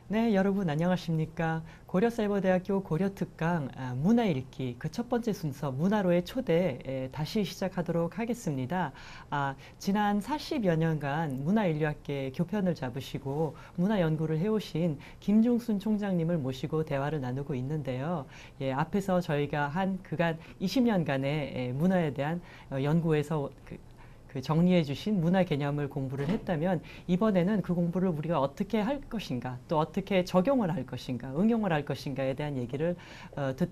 네, 여러분 안녕하십니까? 고려사이버대학교 고려특강 문화 읽기 그 첫 번째 순서 문화로의 초대 다시 시작하도록 하겠습니다. 지난 40여 년간 문화인류학계 교편을 잡으시고 문화 연구를 해오신 김중순 총장님을 모시고 대화를 나누고 있는데요. 앞에서 저희가 한 그간 20년간의 문화에 대한 연구에서 정리해 주신 문화 개념을 공부를 했다면 이번에는 그 공부를 우리가 어떻게 할 것인가 또 어떻게 적용을 할 것인가 응용을 할 것인가에 대한 얘기를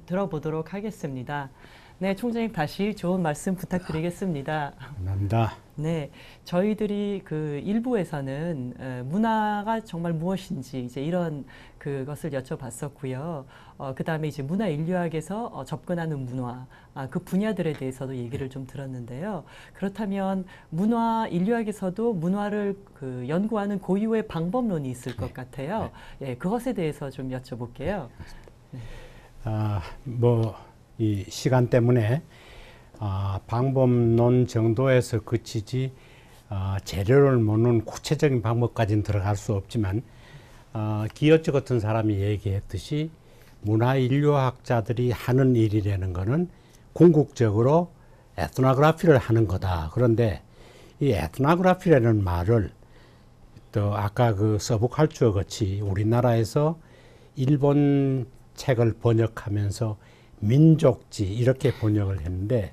들어보도록 하겠습니다. 네, 총장님 다시 좋은 말씀 부탁드리겠습니다. 감사합니다. 네, 저희들이 그 일부에서는 문화가 정말 무엇인지 이제 이런 그것을 여쭤봤었고요. 그 다음에 이제 문화 인류학에서 접근하는 문화, 그 분야들에 대해서도 얘기를 좀 들었는데요. 그렇다면 문화 인류학에서도 문화를 그 연구하는 고유의 방법론이 있을 것 같아요. 예, 그것에 대해서 좀 여쭤볼게요. 네. 이 시간 때문에 방법론 정도에서 그치지 재료를 모는 구체적인 방법까지는 들어갈 수 없지만 기어츠 같은 사람이 얘기했듯이 문화인류학자들이 하는 일이라는 것은 궁극적으로 에트노그래피를 하는 거다. 그런데 이 에트노그래피라는 말을 또 아까 그 서브컬처 같이 우리나라에서 일본 책을 번역하면서 민족지 이렇게 번역을 했는데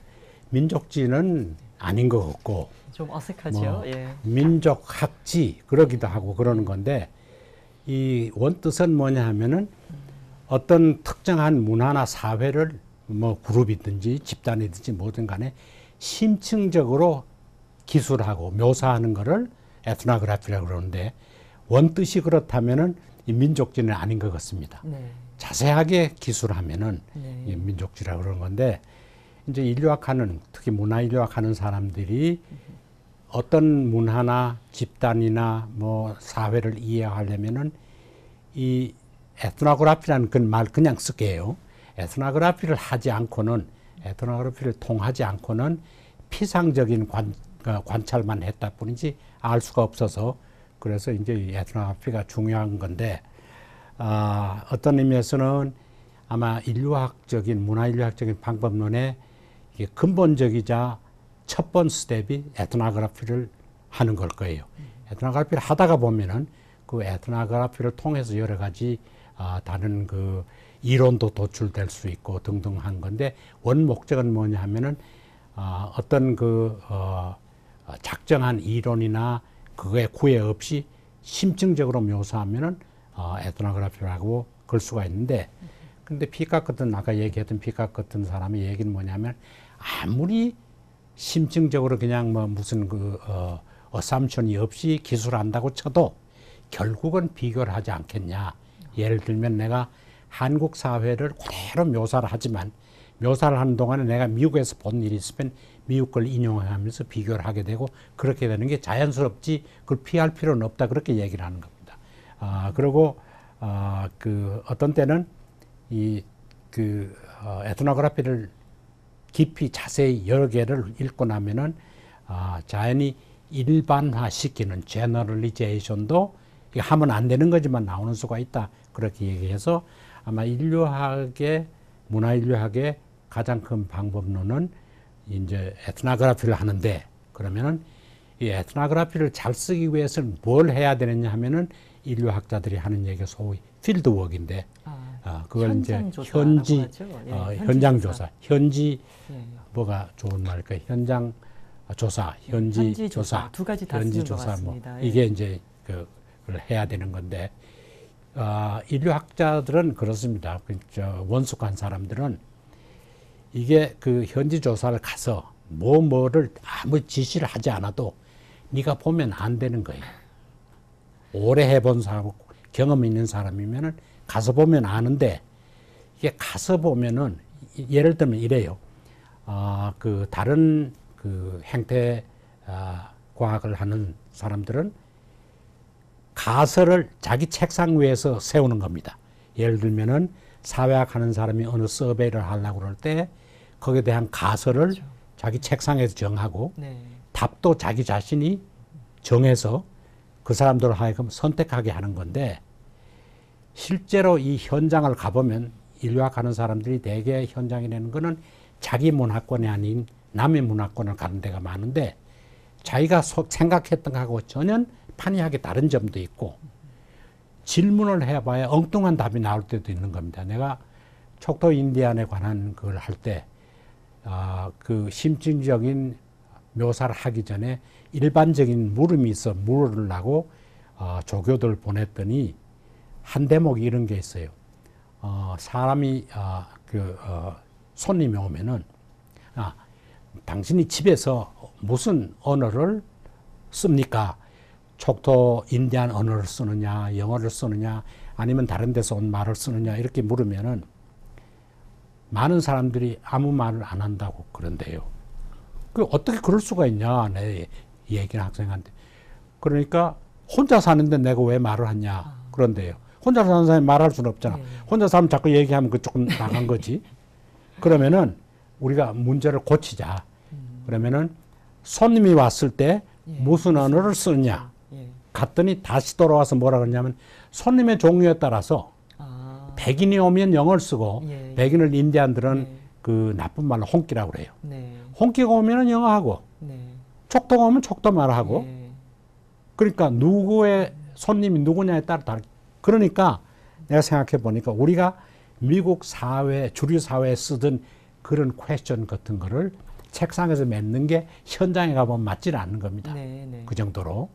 민족지는 아닌 것 같고 좀 어색하죠. 예. 민족학지 그러기도 하고 그러는 건데 이 원뜻은 뭐냐 하면은 어떤 특정한 문화나 사회를 그룹이든지 집단이든지 뭐든 간에 심층적으로 기술하고 묘사하는 거를 에트노그래피라고 그러는데 원뜻이 그렇다면은 이 민족지는 아닌 것 같습니다. 네. 자세하게 기술하면은 네. 민족지라고 그러는 건데 이제 인류학하는 특히 문화인류학하는 사람들이 어떤 문화나 집단이나 사회를 이해하려면은 이 에트노그래피라는 그 말 그냥 쓸게요. 에트노그래피를 하지 않고는 에트노그래피를 통하지 않고는 피상적인 관찰만 했다 뿐이지 알 수가 없어서 그래서 이제 이 에트노그래피가 중요한 건데 어떤 의미에서는 아마 인류학적인 문화인류학적인 방법론의 근본적이자 첫 번 스텝이 에트노그래피를 하는 걸 거예요. 에트노그래피를 하다가 보면은 그 에트노그래피를 통해서 여러 가지 다른 그 이론도 도출될 수 있고 등등 한 건데 원 목적은 뭐냐 하면은 어떤 그 작정한 이론이나 그거에 구애 없이 심층적으로 묘사하면은 에트노그래피라고 걸 수가 있는데 근데 피카 같은 아까 얘기했던 피카 같은 사람의 얘기는 뭐냐면 아무리 심층적으로 그냥 무슨 어삼션이 없이 기술한다고 쳐도 결국은 비교를 하지 않겠냐. 예를 들면 내가 한국 사회를 그대로 묘사를 하지만 묘사를 하는 동안에 내가 미국에서 본 일이 있으면 미국 걸 인용하면서 비교를 하게 되고 그렇게 되는 게 자연스럽지 그걸 피할 필요는 없다. 그렇게 얘기를 하는 겁니다. 그리고 그 어떤 때는 에트노그래피를 깊이 자세히 여러 개를 읽고 나면은 자연히 일반화시키는 제너럴리제이션도 하면 안 되는 거지만 나오는 수가 있다. 그렇게 얘기해서 아마 인류학의 문화인류학의 가장 큰 방법론은 이제 에트노그래피를 하는데 그러면은 이 에트노그래피를 잘 쓰기 위해서는 뭘 해야 되느냐 하면은 인류학자들이 하는 얘기가 소위 필드워크인데 그걸 이제 현지 현장 조사, 현지 뭐가 좋은 말일까? 현장 조사, 현지 조사, 두 가지 다 쓰는 것 같습니다. 이게 이제 그걸 해야 되는 건데 인류학자들은 그렇습니다. 원숙한 사람들은 이게 그 현지 조사를 가서 뭐를 아무 지시를 하지 않아도 네가 보면 안 되는 거예요. 오래 해본 사람, 경험 있는 사람이면은 가서 보면 아는데 이게 가서 보면은 예를 들면 이래요. 그 다른 그 행태 과학을 하는 사람들은 가설을 자기 책상 위에서 세우는 겁니다. 예를 들면은 사회학 하는 사람이 어느 서베이를 하려고 그럴 때 거기에 대한 가설을 그렇죠. 자기 책상에서 정하고 답도 자기 자신이 정해서 그 사람들을 하여금 선택하게 하는 건데 실제로 이 현장을 가보면 인류학하는 사람들이 대개 현장에 내는 거는 자기 문화권이 아닌 남의 문화권을 가는 데가 많은데 자기가 생각했던 거하고 전혀 판이하게 다른 점도 있고 질문을 해봐야 엉뚱한 답이 나올 때도 있는 겁니다. 내가 촉토 인디안에 관한 그걸 할 때 그 심층적인 묘사를 하기 전에 일반적인 물음이 있어 물으려고 조교들 보냈더니 한 대목이 이런 게 있어요. 사람이 손님이 오면은 당신이 집에서 무슨 언어를 씁니까? 촉토 인디안 언어를 쓰느냐, 영어를 쓰느냐, 아니면 다른 데서 온 말을 쓰느냐 이렇게 물으면은 많은 사람들이 아무 말을 안 한다고 그런데요. 그 어떻게 그럴 수가 있냐, 내 얘기는 학생한테. 그러니까 혼자 사는데 내가 왜 말을 하냐 그런데요. 혼자 사는 사람이 말할 수는 없잖아. 네. 혼자 사람 자꾸 얘기하면 그 조금 나간 거지. 그러면은 우리가 문제를 고치자. 그러면은 손님이 왔을 때 무슨 언어를 쓰느냐. 갔더니 다시 돌아와서 뭐라 그러냐면 손님의 종류에 따라서 백인이 오면 영어를 쓰고 백인을 인디안들은 그 나쁜 말로 홍끼라고 그래요. 홍끼가 오면은 영어하고 촉토가 오면 촉토 말하고 그러니까 누구의 손님이 누구냐에 따라 다르. 그러니까 내가 생각해 보니까 우리가 미국 사회 주류 사회에 쓰던 그런 퀘스천 같은 거를 책상에서 맺는 게 현장에 가보면 맞지는 않는 겁니다. 그 정도로.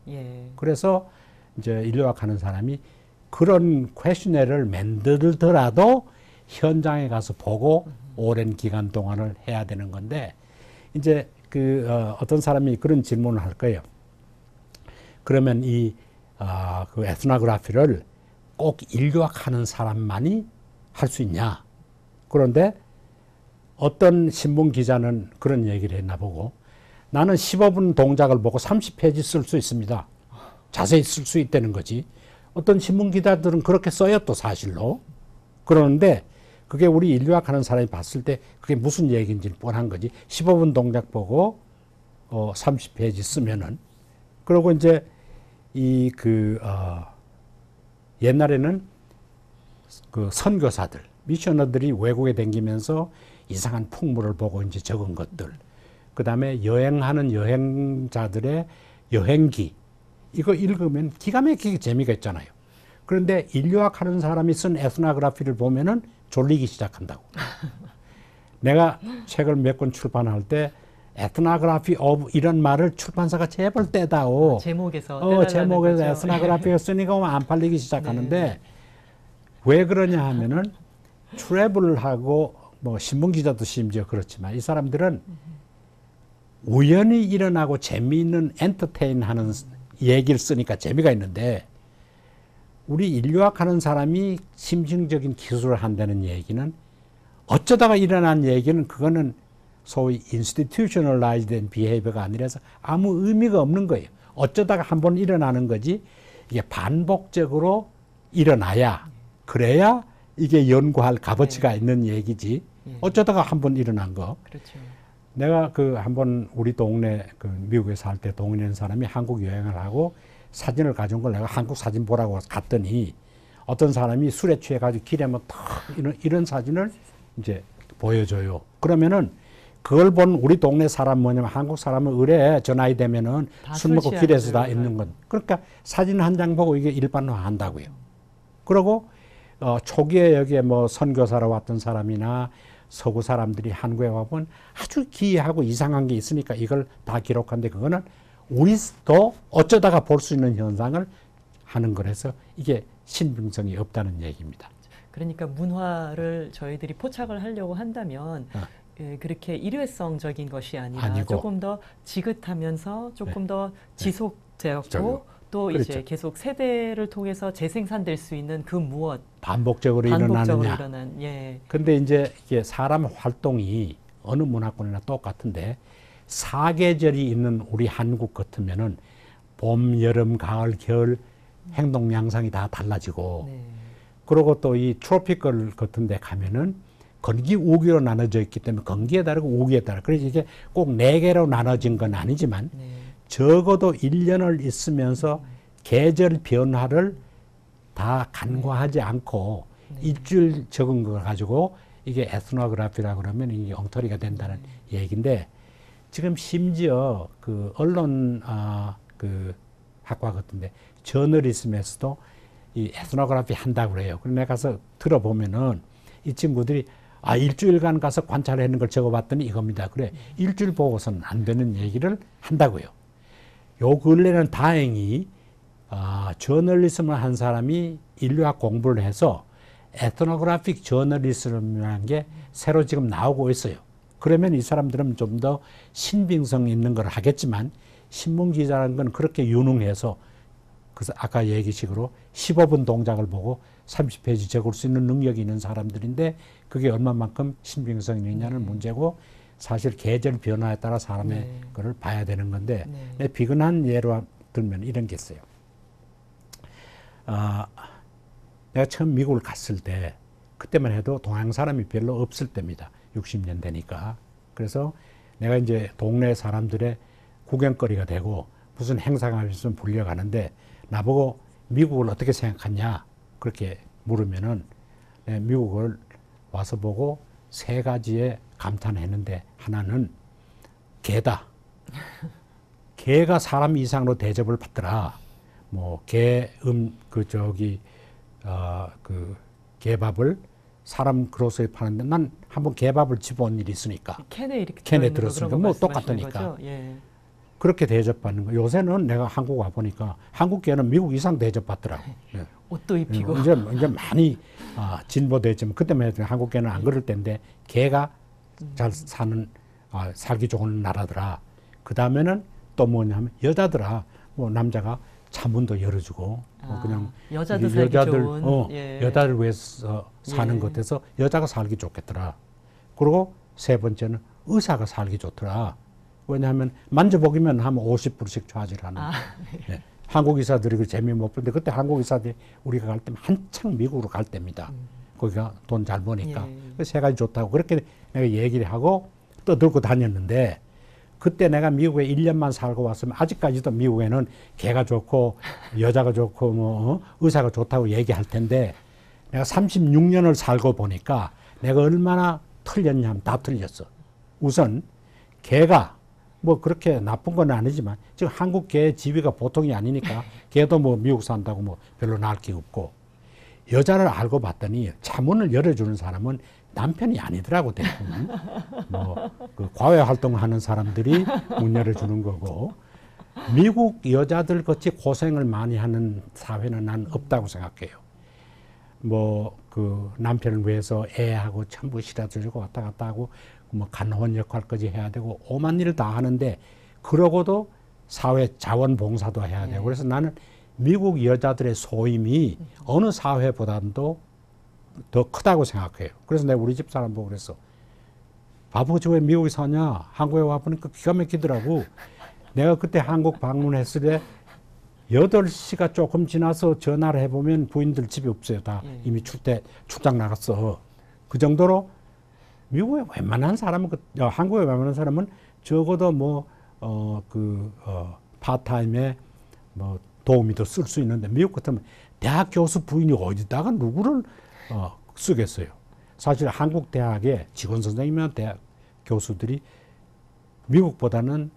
그래서 이제 인류학 하는 사람이 그런 퀘스천을 만들더라도 현장에 가서 보고 오랜 기간 동안을 해야 되는 건데 이제 어떤 사람이 그런 질문을 할 거예요. 그러면 그 에스노그래피를 꼭 인류학 하는 사람만이 할 수 있냐? 그런데 어떤 신문 기자는 그런 얘기를 했나 보고 나는 15분 동작을 보고 30페이지 쓸 수 있습니다. 자세히 쓸 수 있다는 거지. 어떤 신문 기자들은 그렇게 써요 또 사실로. 그러는데 그게 우리 인류학 하는 사람이 봤을 때 그게 무슨 얘기인지 뻔한 거지. 15분 동작 보고 30페이지 쓰면은. 그리고 이제 옛날에는 그 선교사들, 미셔너들이 외국에 다니면서 이상한 풍물을 보고 이제 적은 것들. 그 다음에 여행하는 여행자들의 여행기. 이거 읽으면 기가 막히게 재미가 있잖아요. 그런데 인류학 하는 사람이 쓴 에스노그래피를 보면은 졸리기 시작한다고. 내가 책을 몇 권 출판할 때 에스노그래피 오브 이런 말을 출판사가 제발 떼다오. 제목에서 제목에서 에스노그래피가 쓰니까 안 팔리기 시작하는데 왜 그러냐 하면은 트래블을 하고 뭐 신문 기자도 심지어 그렇지만 이 사람들은 우연히 일어나고 재미있는 엔터테인하는 얘기를 쓰니까 재미가 있는데 우리 인류학 하는 사람이 심층적인 기술을 한다는 얘기는 어쩌다가 일어난 얘기는 그거는 소위 institutionalized behavior가 아니라서 아무 의미가 없는 거예요. 어쩌다가 한번 일어나는 거지 이게 반복적으로 일어나야 그래야 이게 연구할 값어치가 있는 얘기지. 어쩌다가 한번 일어난 거. 그렇죠. 내가 한번 우리 동네 미국에 살 때 동네인 사람이 한국 여행을 하고 사진을 가져온 걸 내가 한국 사진 보라고 갔더니 어떤 사람이 술에 취해가지고 길에 뭐 탁 이런 사진을 이제 보여줘요. 그러면은 그걸 본 우리 동네 사람 뭐냐면 한국 사람은 의뢰 저 나이 되면은 술 먹고 길에서 다 있는 건. 그러니까 사진 한 장 보고 이게 일반화 한다고요. 그리고 초기에 여기에 뭐 선교사로 왔던 사람이나 서구 사람들이 한국에 와보면 아주 기이하고 이상한 게 있으니까 이걸 다 기록한데 그거는 우리도 어쩌다가 볼 수 있는 현상을 하는 거라서 이게 신빙성이 없다는 얘기입니다. 그러니까 문화를 저희들이 포착을 하려고 한다면 그렇게 일회성적인 것이 아니고 조금 더 지긋하면서 조금 더 지속되었고 또 그렇죠. 이제 계속 세대를 통해서 재생산될 수 있는 그 무엇 반복적으로 일어나느냐. 근데 이제 이게 사람 활동이 어느 문화권이나 똑같은데 사계절이 있는 우리 한국 같으면은 봄, 여름, 가을, 겨울 행동 양상이 다 달라지고 그리고 또 이 트로피컬 같은 데 가면은 건기, 우기로 나눠져 있기 때문에 건기에 따르고 우기에 따라. 그래서 이게 꼭 4개로 나눠진 건 아니지만 적어도 1년을 있으면서 계절 변화를 다 간과하지 않고 네. 일주일 적은 걸 가지고 이게 에스노그래피라고 그러면 이게 엉터리가 된다는 얘기인데 지금 심지어 그 언론 그 학과 같은데 저널리즘에서도 이 에스노그래피 한다고 그래요. 그래서 내가 가서 들어보면은 이 친구들이 일주일간 가서 관찰하는 걸 적어봤더니 이겁니다. 그래 일주일 보고서는 안 되는 얘기를 한다고요. 요 근래는 다행히 저널리즘을 한 사람이 인류학 공부를 해서 에트노그래픽 저널리즘이라는 게 새로 지금 나오고 있어요. 그러면 이 사람들은 좀 더 신빙성 있는 걸 하겠지만 신문 기자라는 건 그렇게 유능해서 그래서 아까 얘기식으로 15분 동작을 보고 30페이지 적을 수 있는 능력이 있는 사람들인데 그게 얼마만큼 신빙성이 있느냐는 문제고 사실 계절 변화에 따라 사람의 거를 봐야 되는 건데 비근한 예로 들면 이런 게 있어요. 내가 처음 미국을 갔을 때 그때만 해도 동양 사람이 별로 없을 때입니다. 60년 되니까. 그래서 내가 이제 동네 사람들의 구경거리가 되고 무슨 행사가 있으면 불려가는데 나보고 미국을 어떻게 생각하냐 그렇게 물으면은 미국을 와서 보고 세 가지에 감탄했는데 하나는 개다. 개가 사람 이상으로 대접을 받더라. 뭐 개밥을 사람 그로서에 파는데 난 한번 개밥을 집어온 일이 있으니까 캔에 들었으니까 뭐 똑같으니까 예. 그렇게 대접받는 거. 요새는 내가 한국 와 보니까 한국 개는 미국 이상 대접받더라고. 네. 옷도 입히고 이제 많이 진보됐지만 그때만 해도 한국 개는 안 그럴 때인데 개가 잘 사는 살기 좋은 나라더라. 그 다음에는 또 뭐냐면 여자더라. 뭐 남자가 차문도 열어주고 그냥 여자도 살기 좋은 여자를 위해서 사는 것 같아서 여자가 살기 좋겠더라. 그리고 세 번째는 의사가 살기 좋더라. 왜냐하면 만져보기만 하면 50불씩 차지하는. 네. 한국 의사들이 그 재미 못 보는데 그때 한국 의사들이 우리가 갈 때 한창 미국으로 갈 때입니다. 거기가 돈 잘 버니까. 세 가지 좋다고 그렇게 내가 얘기를 하고 떠들고 다녔는데 그때 내가 미국에 1년만 살고 왔으면 아직까지도 미국에는 개가 좋고 여자가 좋고 뭐 의사가 좋다고 얘기할 텐데 내가 36년을 살고 보니까 내가 얼마나 틀렸냐면 다 틀렸어. 우선 개가 뭐 그렇게 나쁜 건 아니지만 지금 한국 개 지위가 보통이 아니니까 개도 뭐 미국 산다고 뭐 별로 나을 게 없고 여자를 알고 봤더니 차문을 열어주는 사람은 남편이 아니더라고 대부분. 뭐 그 과외 활동하는 사람들이 문 열어주는 거고 미국 여자들 같이 고생을 많이 하는 사회는 난 없다고 생각해요. 뭐 그 남편을 위해서 애하고 전부 실어주고 왔다 갔다 하고 뭐 간호원 역할까지 해야 되고 오만 일을 다 하는데 그러고도 사회 자원봉사도 해야 되고 그래서 나는 미국 여자들의 소임이 어느 사회보다도 더 크다고 생각해요. 그래서 내가 우리 집 사람 보고 그랬어. 바보지 왜 미국에 사냐? 한국에 와보니까 기가 막히더라고. 내가 그때 한국 방문했을 때 8시가 조금 지나서 전화를 해보면 부인들 집이 없어요. 다 이미 출장 나갔어. 그 정도로 미국에 웬만한 사람은, 한국에 웬만한 사람은 적어도 파타임에 뭐 도우미 더 쓸 수 있는데 미국 같으면 대학 교수 부인이 어디다가 누구를 쓰겠어요. 사실 한국 대학의 직원 선생님이나 대학 교수들이 미국보다는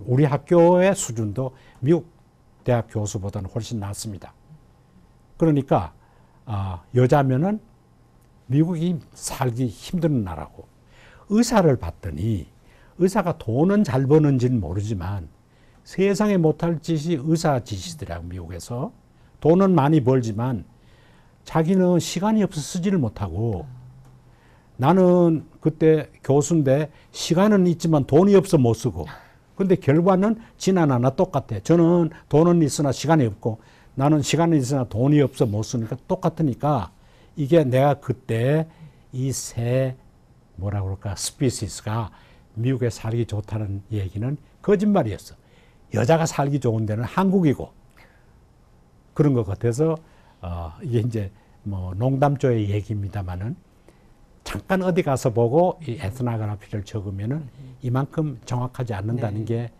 우리 학교의 수준도 미국 대학 교수보다는 훨씬 낫습니다. 그러니까 여자면은 미국이 살기 힘든 나라고. 의사를 봤더니 의사가 돈은 잘 버는지는 모르지만 세상에 못할 짓이 의사 짓이더라고. 미국에서 돈은 많이 벌지만 자기는 시간이 없어서 쓰지를 못하고 나는 그때 교수인데 시간은 있지만 돈이 없어 못 쓰고 근데 결과는 지나나 똑같아. 저는 돈은 있으나 시간이 없고 나는 시간은 있으나 돈이 없어 못 쓰니까 똑같으니까 이게 내가 그때 이 새 뭐라 그럴까 스피시스가 미국에 살기 좋다는 얘기는 거짓말이었어. 여자가 살기 좋은 데는 한국이고 그런 것 같아서 이게 이제 뭐 농담조의 얘기입니다만은 잠깐 어디 가서 보고 이 에스노그래피를 적으면은 이만큼 정확하지 않는다는 게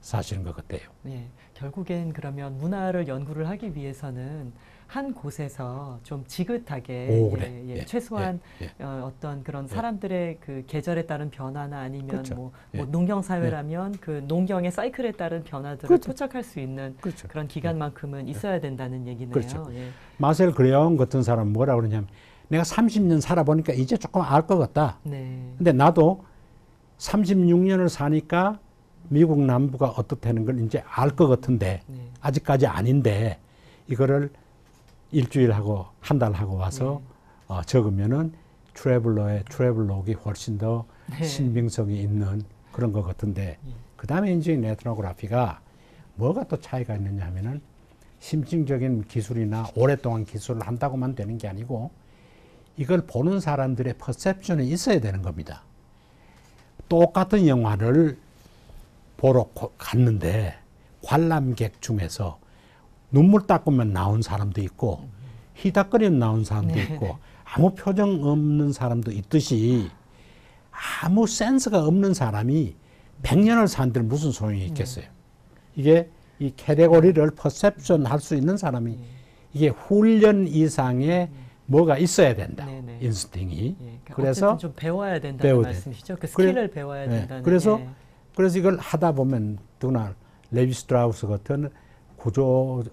사실인 것 같아요. 예, 결국엔 그러면 문화를 연구를 하기 위해서는 한 곳에서 좀 지긋하게 오, 그래. 예, 최소한 예, 예. 어떤 그런 예. 사람들의 그 계절에 따른 변화나 아니면 그렇죠. 뭐 예. 농경 사회라면 그 농경의 사이클에 따른 변화들을 그렇죠. 포착할 수 있는 그렇죠. 그런 기간만큼은 있어야 된다는 얘기네요. 그렇죠. 예. 마셀 그레옹 같은 사람은 뭐라 그러냐면 내가 30년 살아보니까 이제 조금 알 것 같다. 네. 근데 나도 36년을 사니까 미국 남부가 어떻다는 걸 이제 알 것 같은데 네. 아직까지 아닌데 이거를 일주일하고 한 달 하고 와서 적으면은 트래블록이 훨씬 더 네. 신빙성이 있는 그런 것 같은데 그 다음에 이제 에트노그래피가 뭐가 또 차이가 있느냐 하면은 심층적인 기술이나 오랫동안 기술을 한다고만 되는 게 아니고 이걸 보는 사람들의 퍼셉션이 있어야 되는 겁니다. 똑같은 영화를 보러 갔는데 관람객 중에서 눈물 닦으면 나온 사람도 있고 희닥거리면 나온 사람도 있고 아무 표정 없는 사람도 있듯이 아무 센스가 없는 사람이 100년을 산들 무슨 소용이 있겠어요. 이게 이 캐테고리를 퍼셉션 할 수 있는 사람이 이게 훈련 이상의 뭐가 있어야 된다. 네네. 인스팅이. 그러니까 그래서 어쨌든 좀 배워야 된다는 말씀이시죠. 그 스킬을 배워야 된다는. 그래서 이걸 하다 보면 더구나 레비 스트라우스 같은 구조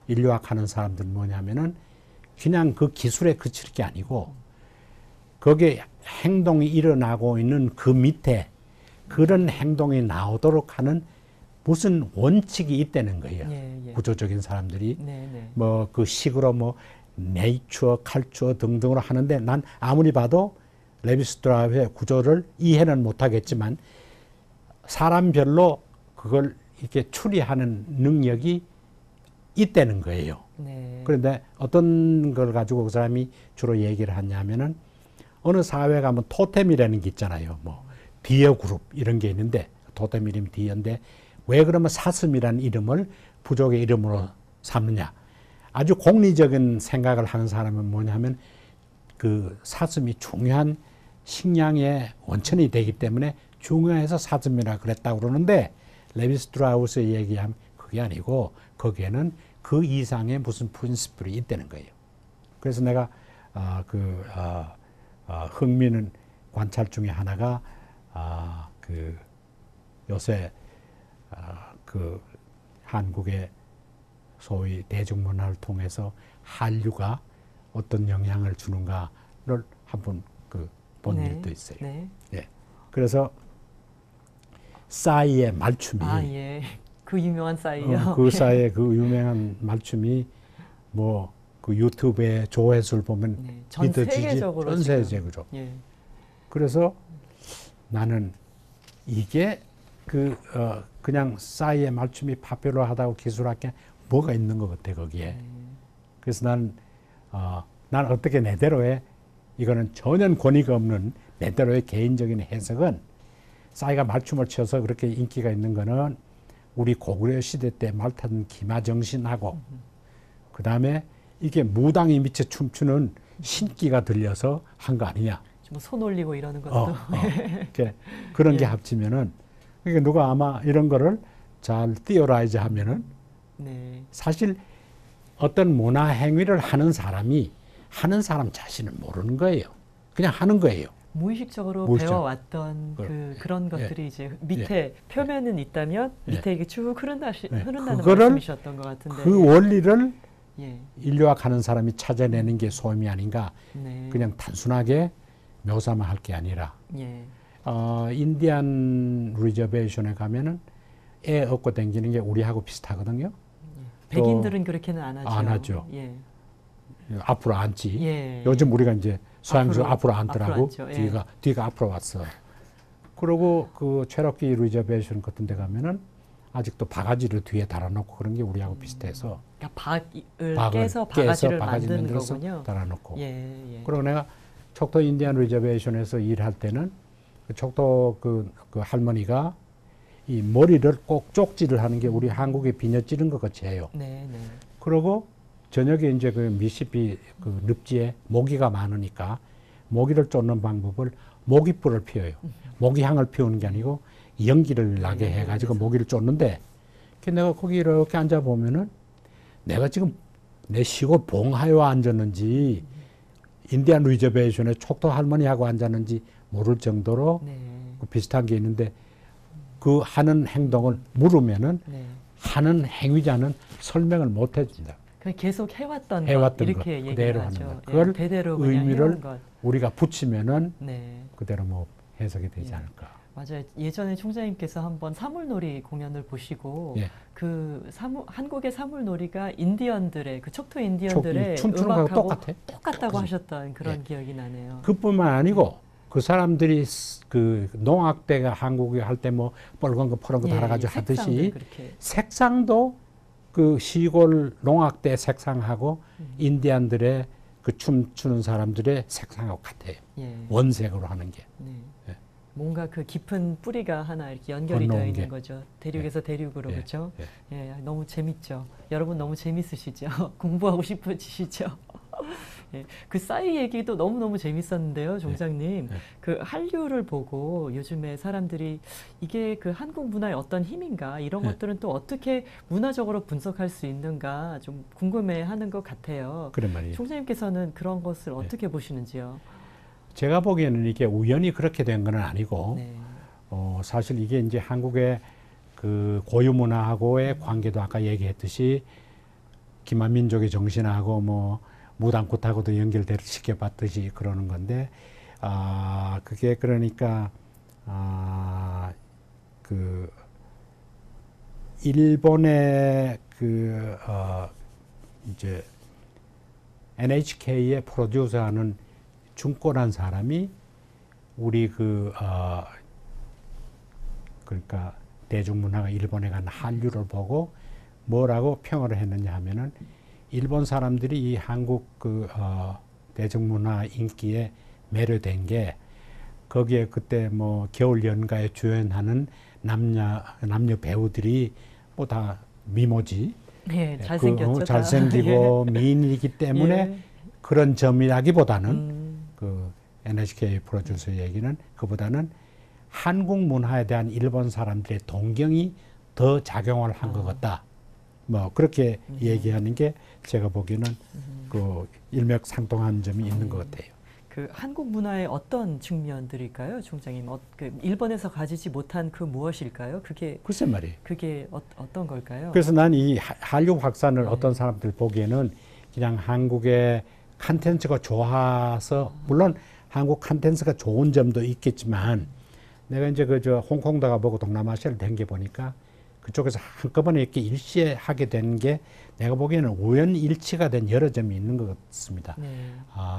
인류학 하는 사람들은 뭐냐면은 그냥 그 기술에 그칠 게 아니고 거기에 행동이 일어나고 있는 그 밑에 그런 행동이 나오도록 하는 무슨 원칙이 있다는 거예요. 구조적인 사람들이 뭐 그 식으로 뭐 네이처, 칼처 등등으로 하는데 난 아무리 봐도 레비 스트라우스의 구조를 이해는 못하겠지만 사람별로 그걸 이렇게 추리하는 능력이 있다는 거예요. 그런데 어떤 걸 가지고 그 사람이 주로 얘기를 하냐면은 어느 사회 가면 토템이라는 게 있잖아요. 뭐 디어 그룹 이런 게 있는데 토템 이름이 디어인데 왜 그러면 사슴이라는 이름을 부족의 이름으로 삼느냐. 아주 공리적인 생각을 하는 사람은 뭐냐면 그 사슴이 중요한 식량의 원천이 되기 때문에 중요해서 사슴이라 그랬다고 그러는데 레비 스트라우스의 얘기하면 그게 아니고 거기에는 그 이상의 무슨 프린시플이 있다는 거예요. 그래서 내가 흥미있는 관찰 중에 하나가 그 요새 그 한국의 소위 대중문화를 통해서 한류가 어떤 영향을 주는가를 한번 본 일도 있어요. 예. 그래서 싸이의 말춤이 그 유명한 싸이요. 그 싸이의 그 유명한 말춤이 뭐 그 유튜브의 조회수를 보면 전 세계적으로 전 세계적으로. 그래서 나는 이게 그냥 싸이의 말춤이 파퓰러하다고 기술할 게 뭐가 있는 것 같아 거기에. 그래서 난 어떻게 내대로의 이거는 전혀 권위가 없는 내대로의 개인적인 해석은 싸이가 말춤을 춰서 그렇게 인기가 있는 거는 우리 고구려 시대 때 말타던 기마정신하고 그 다음에 이게 무당이 밑에 춤추는 신기가 들려서 한 거 아니냐. 뭐 손 올리고 이러는 것도. 그런 게 합치면은 그러니까 누가 아마 이런 거를 잘 티어라이즈 하면은 사실 어떤 문화 행위를 하는 사람이 하는 사람 자신을 모르는 거예요. 그냥 하는 거예요. 무의식적으로 배워왔던 그런 것들이 이제 밑에 표면은 있다면 밑에 이게 쭉 흐른다는 말씀이셨던 것 같은데 그 원리를 인류학 하는 사람이 찾아내는 게 소임이 아닌가. 그냥 단순하게 묘사만 할 게 아니라 인디안 리저베이션에 가면은 애 업고 다니는 게 우리하고 비슷하거든요. 백인들은 그렇게는 안 하죠. 안 하죠. 앞으로 앉지. 요즘 우리가 이제 서양에서 앞으로 앉더라고. 뒤가 앞으로 왔어. 그리고 그 체로키 리저베이션 같은 데 가면은 아직도 바가지를 뒤에 달아놓고 그런 게 우리하고 비슷해서. 그러니까 박을 깨서 바가지를 만드는 거군요. 달아놓고. 그리고 내가 촉토 인디안 리저베이션에서 일할 때는 그 촉토 그 할머니가 이 머리를 꼭 쪽지를 하는 게 우리 한국의 비녀 찌른 것 같이 해요. 그리고 저녁에 이제 그 미시피 그 늪지에 모기가 많으니까 모기를 쫓는 방법을 모기불을 피워요. 모기향을 피우는 게 아니고 연기를 나게 네, 해가지고 그래서. 모기를 쫓는데 내가 거기 이렇게 앉아보면은 내가 지금 내 시골 봉하에 앉았는지 인디안 리저베이션에 촉토 할머니하고 앉았는지 모를 정도로 네. 그 비슷한 게 있는데 그 하는 행동을 물으면은 네. 하는 행위자는 설명을 못 해준다. 그냥 계속 해왔던 해왔던 것 이렇게 것 얘기를 그대로 하죠. 하는 것. 예, 그걸 대대로 그냥 의미를 해온 것. 우리가 붙이면은 네. 그대로 뭐 해석이 되지 예. 않을까. 맞아요. 예전에 총장님께서 한번 사물놀이 공연을 보시고 예. 그 한국의 사물놀이가 인디언들의 그 척토 인디언들의 춤추는 거하고 음악하고 똑같아. 똑같다고 그치. 하셨던 그런 예. 기억이 나네요. 그뿐만 아니고 그 사람들이 그 농악대가 한국에 할 때 뭐 빨간 거 파란 거 예, 달아가지고 색상들 하듯이 그렇게. 색상도 그 시골 농악대 색상하고 인디안들의 그 춤추는 사람들의 색상하고 같아요. 예. 원색으로 하는 게. 네. 예. 뭔가 그 깊은 뿌리가 하나 이렇게 연결이 건너온 되어 있는 게. 거죠. 대륙에서 대륙으로 예. 그렇죠. 예. 예, 너무 재밌죠. 여러분 너무 재밌으시죠? 공부하고 싶어지시죠? 예, 그 싸이 얘기도 너무너무 재밌었는데요, 종장님. 예. 그 한류를 보고 요즘에 사람들이 이게 그 한국 문화의 어떤 힘인가 이런 예. 것들은 또 어떻게 문화적으로 분석할 수 있는가 좀 궁금해하는 것 같아요. 그런 말이에요. 총장님께서는 그런 것을 예. 어떻게 보시는지요? 제가 보기에는 이게 우연히 그렇게 된 건 아니고 네. 사실 이게 이제 한국의 그 고유 문화하고의 관계도 아까 얘기했듯이 기만민족의 정신하고 뭐 무당굿하고도 연결될 시켜봤듯이 그러는 건데 그게 그러니까 그 일본의 그 이제 NHK의 프로듀서하는 중고란 사람이 우리 그러니까 대중문화가 일본에 간 한류를 보고 뭐라고 평을 했느냐 하면은 일본 사람들이 이 한국 대중문화 인기에 매료된 게 거기에 그때 뭐 겨울 연가에 주연하는 남녀 배우들이 뭐 다 미모지. 네, 잘생겼죠. 잘생기고 다. 미인이기 때문에 예. 그런 점이라기보다는 그 NHK 프로듀서 얘기는 그보다는 한국 문화에 대한 일본 사람들의 동경이 더 작용을 한 것 같다. 뭐 그렇게 얘기하는 게 제가 보기에는 그 일맥상통한 점이 있는 것 같아요. 그 한국 문화의 어떤 측면들일까요, 총장님? 그 일본에서 가지지 못한 그 무엇일까요? 글쎄 말이에요. 그게 어떤 걸까요? 그래서 난 이 한류 확산을 네. 어떤 사람들 보기에는 그냥 한국의 컨텐츠가 좋아서 물론 한국 컨텐츠가 좋은 점도 있겠지만 내가 이제 그저 홍콩다가 보고 동남아시아를 댕겨 보니까 그쪽에서 한꺼번에 이렇게 일시에 하게 된 게 내가 보기에는 우연일치가 된 여러 점이 있는 것 같습니다. 네.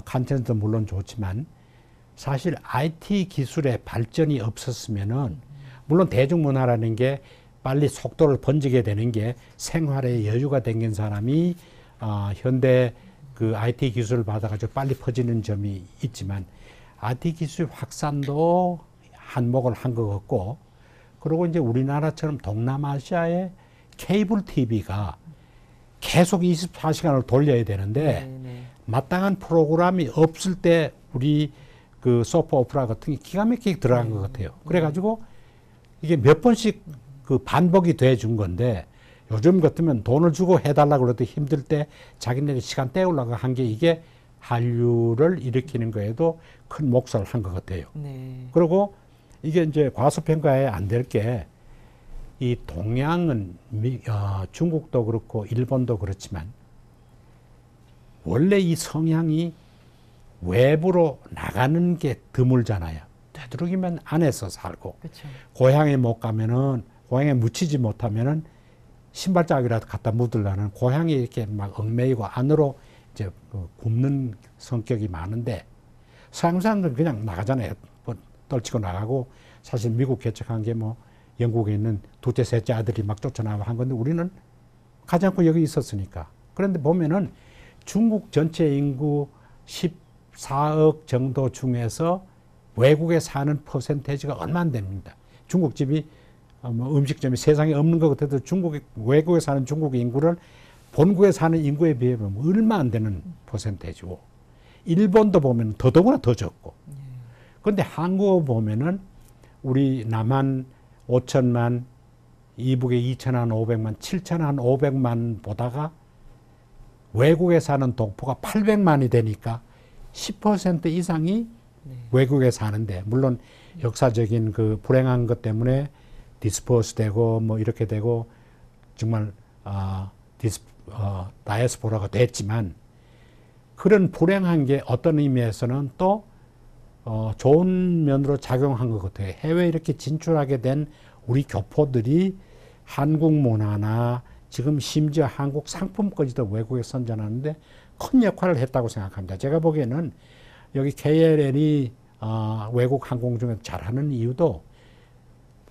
컨텐츠도 물론 좋지만 사실 IT 기술의 발전이 없었으면은 물론 대중문화라는 게 빨리 속도를 번지게 되는 게 생활에 여유가 생긴 사람이 현대 그 IT 기술을 받아가지고 빨리 퍼지는 점이 있지만 IT 기술 확산도 한몫을 한 것 같고 그리고 이제 우리나라처럼 동남아시아의 케이블 TV가 계속 24시간을 돌려야 되는데 네. 마땅한 프로그램이 없을 때 우리 그 소프 오페라 같은 게 기가 막히게 들어간 것 같아요. 그래가지고 이게 몇 번씩 그 반복이 돼 준 건데 요즘 같으면 돈을 주고 해달라고 그래도 힘들 때 자기네들 시간 때우려고 한 게 이게 한류를 일으키는 거에도 큰 몫을 한 것 같아요. 네. 그리고 이게 이제 과소평가에 안 될 게 이 동양은 중국도 그렇고 일본도 그렇지만 원래 이 성향이 외부로 나가는 게 드물잖아요. 되도록이면 안에서 살고 그렇죠. 고향에 못 가면은 고향에 묻히지 못하면은 신발짝이라도 갖다 묻으려는 고향에 이렇게 막 얽매이고 안으로 이제 굽는 성격이 많은데 서양 사람들은 그냥 나가잖아요. 뭐 떨치고 나가고 사실 미국 개척한 게 뭐 영국에 있는 둘째 셋째 아들이 막 쫓아나와 한 건데 우리는 가지 않고 여기 있었으니까. 그런데 보면은 중국 전체 인구 14억 정도 중에서 외국에 사는 퍼센테이지가 얼마 안 됩니다. 중국집이 뭐 음식점이 세상에 없는 것 같아도 외국에 사는 중국 인구를 본국에 사는 인구에 비하면 얼마 안 되는 퍼센테이지고 일본도 보면 더더구나 더 적고. 그런데 한국어 보면은 우리 남한 5천만, 이북에 2,500만, 7,500만 보다가 외국에 사는 동포가 800만이 되니까 10% 이상이 네. 외국에 사는데, 물론 역사적인 그 불행한 것 때문에 디스포스 되고 뭐 이렇게 되고 정말 다이아스포라가 됐지만, 그런 불행한 게 어떤 의미에서는 또 좋은 면으로 작용한 것 같아요. 해외에 이렇게 진출하게 된 우리 교포들이 한국 문화나 지금 심지어 한국 상품까지도 외국에 선전하는데 큰 역할을 했다고 생각합니다. 제가 보기에는 여기 KLN이 외국 항공 중에 잘하는 이유도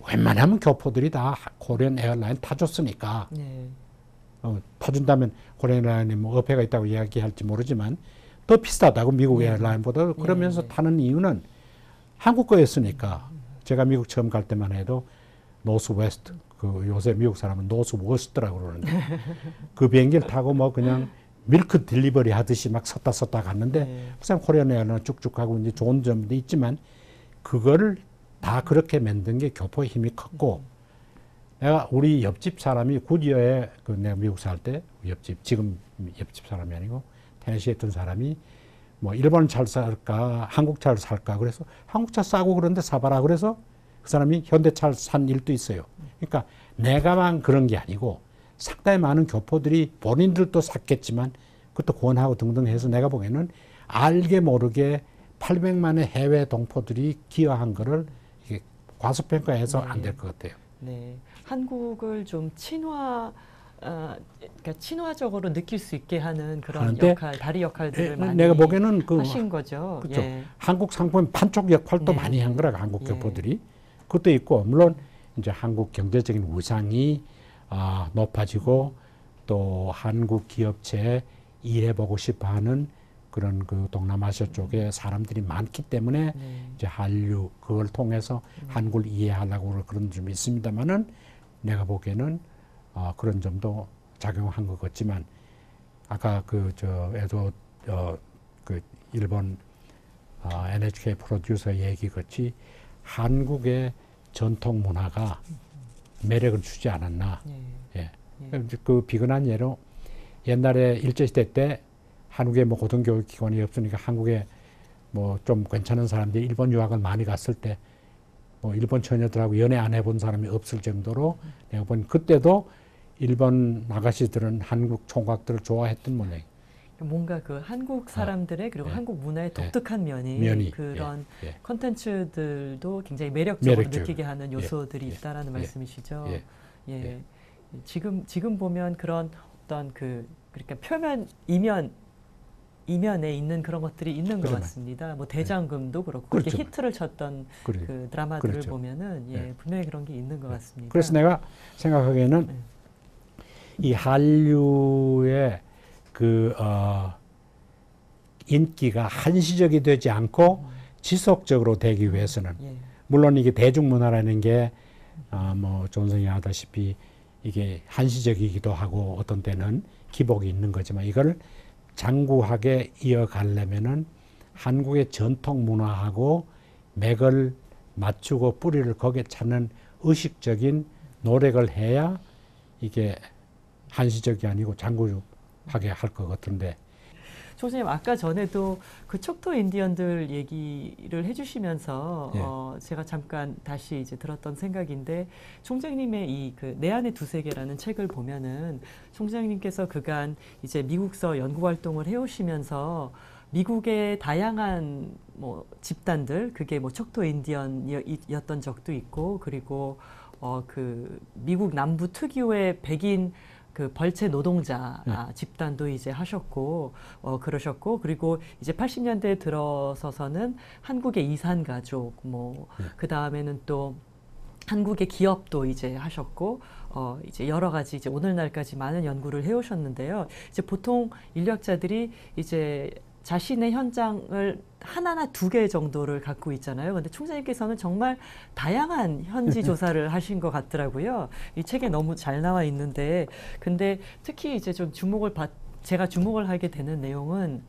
웬만하면 교포들이 다 코리안 에어라인 타줬으니까. 네. 타준다면 코리안 에어라인이 뭐 어폐가 있다고 이야기할지 모르지만 더 비싸다고 미국 네. 에어라인보다. 그러면서 네. 타는 이유는 한국 거였으니까. 제가 미국 처음 갈 때만 해도 노스 웨스트, 그 요새 미국 사람은 노스 워스트라고 그러는데 그 비행기를 타고 뭐 그냥 밀크 딜리버리 하듯이 막 섰다 갔는데 네. 항상 코리안 에어라인은 쭉쭉 하고 이제 좋은 점도 있지만 그거를 다 그렇게 만든 게 교포의 힘이 컸고, 내가 우리 옆집 사람이 구디어에 그 내가 미국 살 때 옆집, 지금 옆집 사람이 아니고 테네시에 있던 사람이 뭐 일본 차를 살까 한국 차를 살까 그래서 한국 차 싸고 그런데 사봐라 그래서 그 사람이 현대차를 산 일도 있어요. 그러니까 내가만 그런 게 아니고 상당히 많은 교포들이 본인들도 샀겠지만 그것도 권하고 등등 해서 내가 보기에는 알게 모르게 800만의 해외 동포들이 기여한 거를 이게 과소평가해서 네. 안 될 것 같아요. 네. 한국을 좀 그러니까 친화적으로 느낄 수 있게 하는 그런 하는데 역할, 다리 역할들을 많이 내가 보기에는 그 하신 거죠. 그렇죠. 예. 한국 상품 판촉 역할도 네. 많이 한 거라 한국 예. 교포들이. 그것도 있고 물론 이제 한국 경제적인 위상이 높아지고 또 한국 기업체에 일해보고 싶어하는 그런 그 동남아시아 쪽에 사람들이 많기 때문에 네. 이제 한류 그걸 통해서 한국을 이해하려고 그런 점이 있습니다만은 내가 보기에는 그런 점도 작용한 것 같지만 아까 에도 그 일본 NHK 프로듀서 얘기 같이 한국의 전통 문화가 매력을 주지 않았나. 예. 예. 그 비근한 예로 옛날에 일제시대 때 한국에 뭐 고등교육 기관이 없으니까 한국에 뭐 좀 괜찮은 사람들이 일본 유학을 많이 갔을 때 뭐 일본 처녀들하고 연애 안 해본 사람이 없을 정도로 내가 본 그때도 일본 아가씨들은 한국 총각들을 좋아했던 모양이에요. 뭔가 그 한국 사람들의 그리고 예. 한국 문화의 예. 독특한 면이, 그런 예. 콘텐츠들도 굉장히 매력적으로 매력적이고. 느끼게 하는 요소들이 예. 있다라는 예. 말씀이시죠. 예. 예. 예. 지금 보면 그런 어떤 그러니까 이면에 있는 그런 것들이 있는 것 그러면. 같습니다. 뭐 대장금도 그렇고 그렇죠. 그렇게 히트를 쳤던 그래. 그 드라마들을 그렇죠. 보면은 예. 분명히 그런 게 있는 것 같습니다. 그래서 내가 생각하기에는 이 한류의 인기가 한시적이 되지 않고 지속적으로 되기 위해서는 예. 물론 이게 대중문화라는 게 뭐 존성이 하다시피 이게 한시적이기도 하고 어떤 때는 기복이 있는 거지만 이걸 장구하게 이어가려면은 한국의 전통 문화하고 맥을 맞추고 뿌리를 거기에 찾는 의식적인 노력을 해야 이게 한시적이 아니고 장구하게 할 것 같은데. 총장님 아까 전에도 그 척토 인디언들 얘기를 해주시면서 예. 제가 잠깐 다시 이제 들었던 생각인데 총장님의 이 그 내 안의 두 세계라는 책을 보면은 총장님께서 그간 이제 미국서 연구 활동을 해오시면서 미국의 다양한 뭐 집단들 그게 뭐 척토 인디언이었던 적도 있고 그리고 그 미국 남부 특유의 백인 그 벌채 노동자 집단도 이제 하셨고 그러셨고 그리고 이제 80년대에 들어서서는 한국의 이산 가족 뭐 그 다음에는 또 한국의 기업도 이제 하셨고 이제 여러 가지 이제 오늘날까지 많은 연구를 해오셨는데요. 이제 보통 인류학자들이 이제 자신의 현장을 하나나 두 개 정도를 갖고 있잖아요. 근데 총장님께서는 정말 다양한 현지 조사를 하신 것 같더라고요. 이 책에 너무 잘 나와 있는데, 근데 특히 이제 좀 제가 주목을 하게 되는 내용은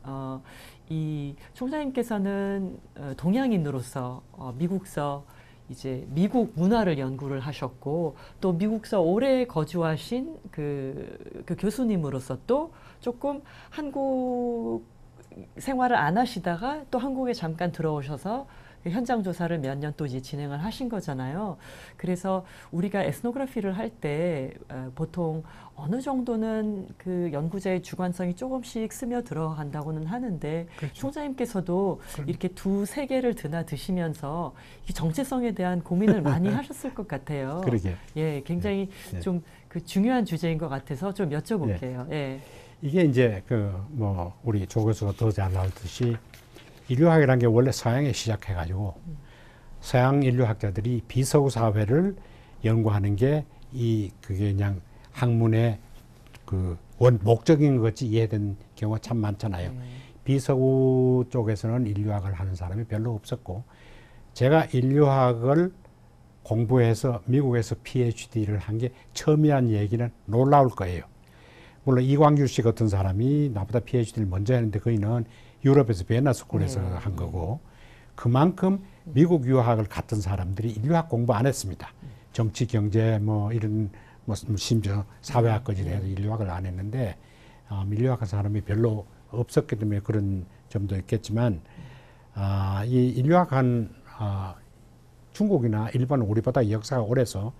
이 총장님께서는 동양인으로서 미국서 이제 미국 문화를 연구를 하셨고 또 미국서 오래 거주하신 그 교수님으로서 또 조금 한국 생활을 안 하시다가 또 한국에 잠깐 들어오셔서 현장 조사를 몇 년 또 이제 진행을 하신 거잖아요. 그래서 우리가 에스노그래피를 할 때 보통 어느 정도는 그 연구자의 주관성이 조금씩 스며들어 간다고는 하는데 그렇죠. 총장님께서도 이렇게 두세 개를 드시면서 이 정체성에 대한 고민을 많이 하셨을 것 같아요. 그러게. 예, 굉장히 네. 좀 그 중요한 주제인 것 같아서 좀 여쭤볼게요. 예. 이게 이제 그 뭐 우리 조 교수가 더 잘 알듯이 인류학이라는 게 원래 서양에 시작해가지고 서양 인류학자들이 비서구 사회를 연구하는 게 그게 그냥 학문의 그 목적인 것 같이 이해된 경우가 참 많잖아요. 비서구 쪽에서는 인류학을 하는 사람이 별로 없었고 제가 인류학을 공부해서 미국에서 PhD를 한 게 처음이란 얘기는 놀라울 거예요. 물론 이광규 씨 같은 사람이 나보다 PhD를 먼저 했는데 그이는 유럽에서 비엔나 스쿨에서 한 거고 그만큼 미국 유학을 갔던 사람들이 인류학 공부 안 했습니다. 정치, 경제 뭐 이런 뭐 심지어 사회학까지 해서 인류학을 안 했는데 인류학한 사람이 별로 없었기 때문에 그런 점도 있겠지만 이 인류학한 중국이나 일본 우리보다 역사가 오래서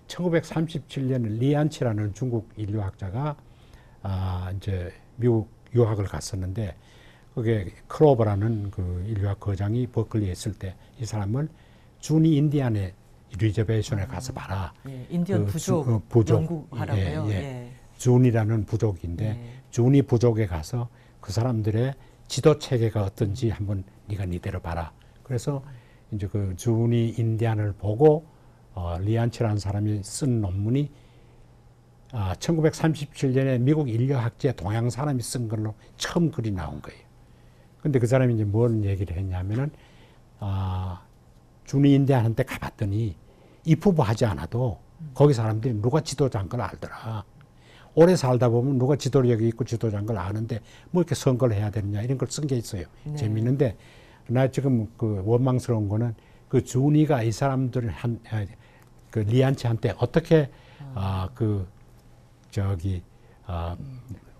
1937년에 리안치라는 중국 인류학자가 이제 미국 유학을 갔었는데 그게 크로버라는 그 인류학 거장이 버클리에 있을 때 이 사람을 주니 인디안의 리저베이션에 가서 봐라. 예, 인디언 그 부족 연구하라고요. 예. 준이라는 부족인데 준이 부족에 가서 그 사람들의 지도 체계가 어떤지 한번 네가 니대로 봐라. 그래서 이제 그 준이 인디안을 보고 리안치라는 사람이 쓴 논문이 1937년에 미국 인류학제 동양 사람이 쓴 걸로 처음 글이 나온 거예요. 근데 그 사람이 이제 뭔 얘기를 했냐면은, 주니 인디안한테 가봤더니, 입후보 하지 않아도, 거기 사람들이 누가 지도자인 걸 알더라. 오래 살다 보면 누가 지도력이 있고 지도자인 걸 아는데, 뭐 이렇게 선거를 해야 되느냐, 이런 걸 쓴 게 있어요. 네. 재밌는데, 나 지금 그 원망스러운 거는, 그 주니가 이 사람들 그 리안치한테 어떻게,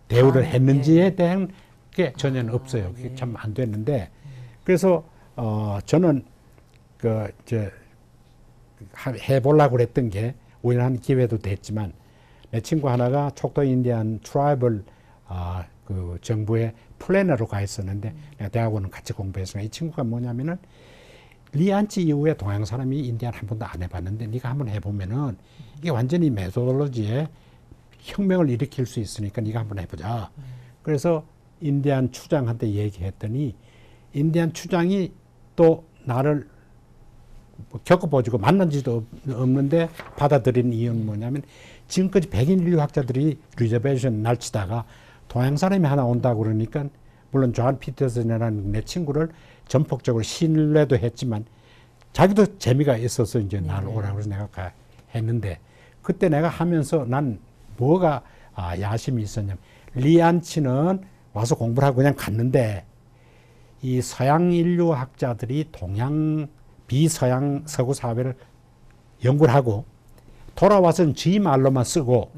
대우를 했는지에 대한 게 전혀 없어요. 그게 참 안 됐는데, 그래서 저는 해보려고 그랬던 게 우연한 기회도 됐지만 내 친구 하나가 촉도 인디안 트라이벌 그 정부의 플래너로 가 있었는데 내가 대학원을 같이 공부했으니까 이 친구가 뭐냐면은 리안치 이후에 동양 사람이 인디안 한 번도 안 해봤는데 네가 한번 해보면은 이게 완전히 메소돌로지에 혁명을 일으킬 수 있으니까 네가 한번 해보자. 그래서 인디안 추장한테 얘기했더니 인디안 추장이 또 나를 겪어보지고 만난 지도 없는데 받아들인 이유는 뭐냐면 지금까지 백인 인류학자들이 리저베이션 날치다가 동양 사람이 하나 온다고 그러니까 물론 존 피터슨이라는 내 친구를 전폭적으로 신뢰도 했지만 자기도 재미가 있어서 이제 나를 오라고 해서 내가 했는데 그때 내가 하면서 난 뭐가 야심이 있었냐면 리안치는 와서 공부를 하고 그냥 갔는데 이 서양 인류학자들이 동양 비서양 서구 사회를 연구를 하고 돌아와서는 지 말로만 쓰고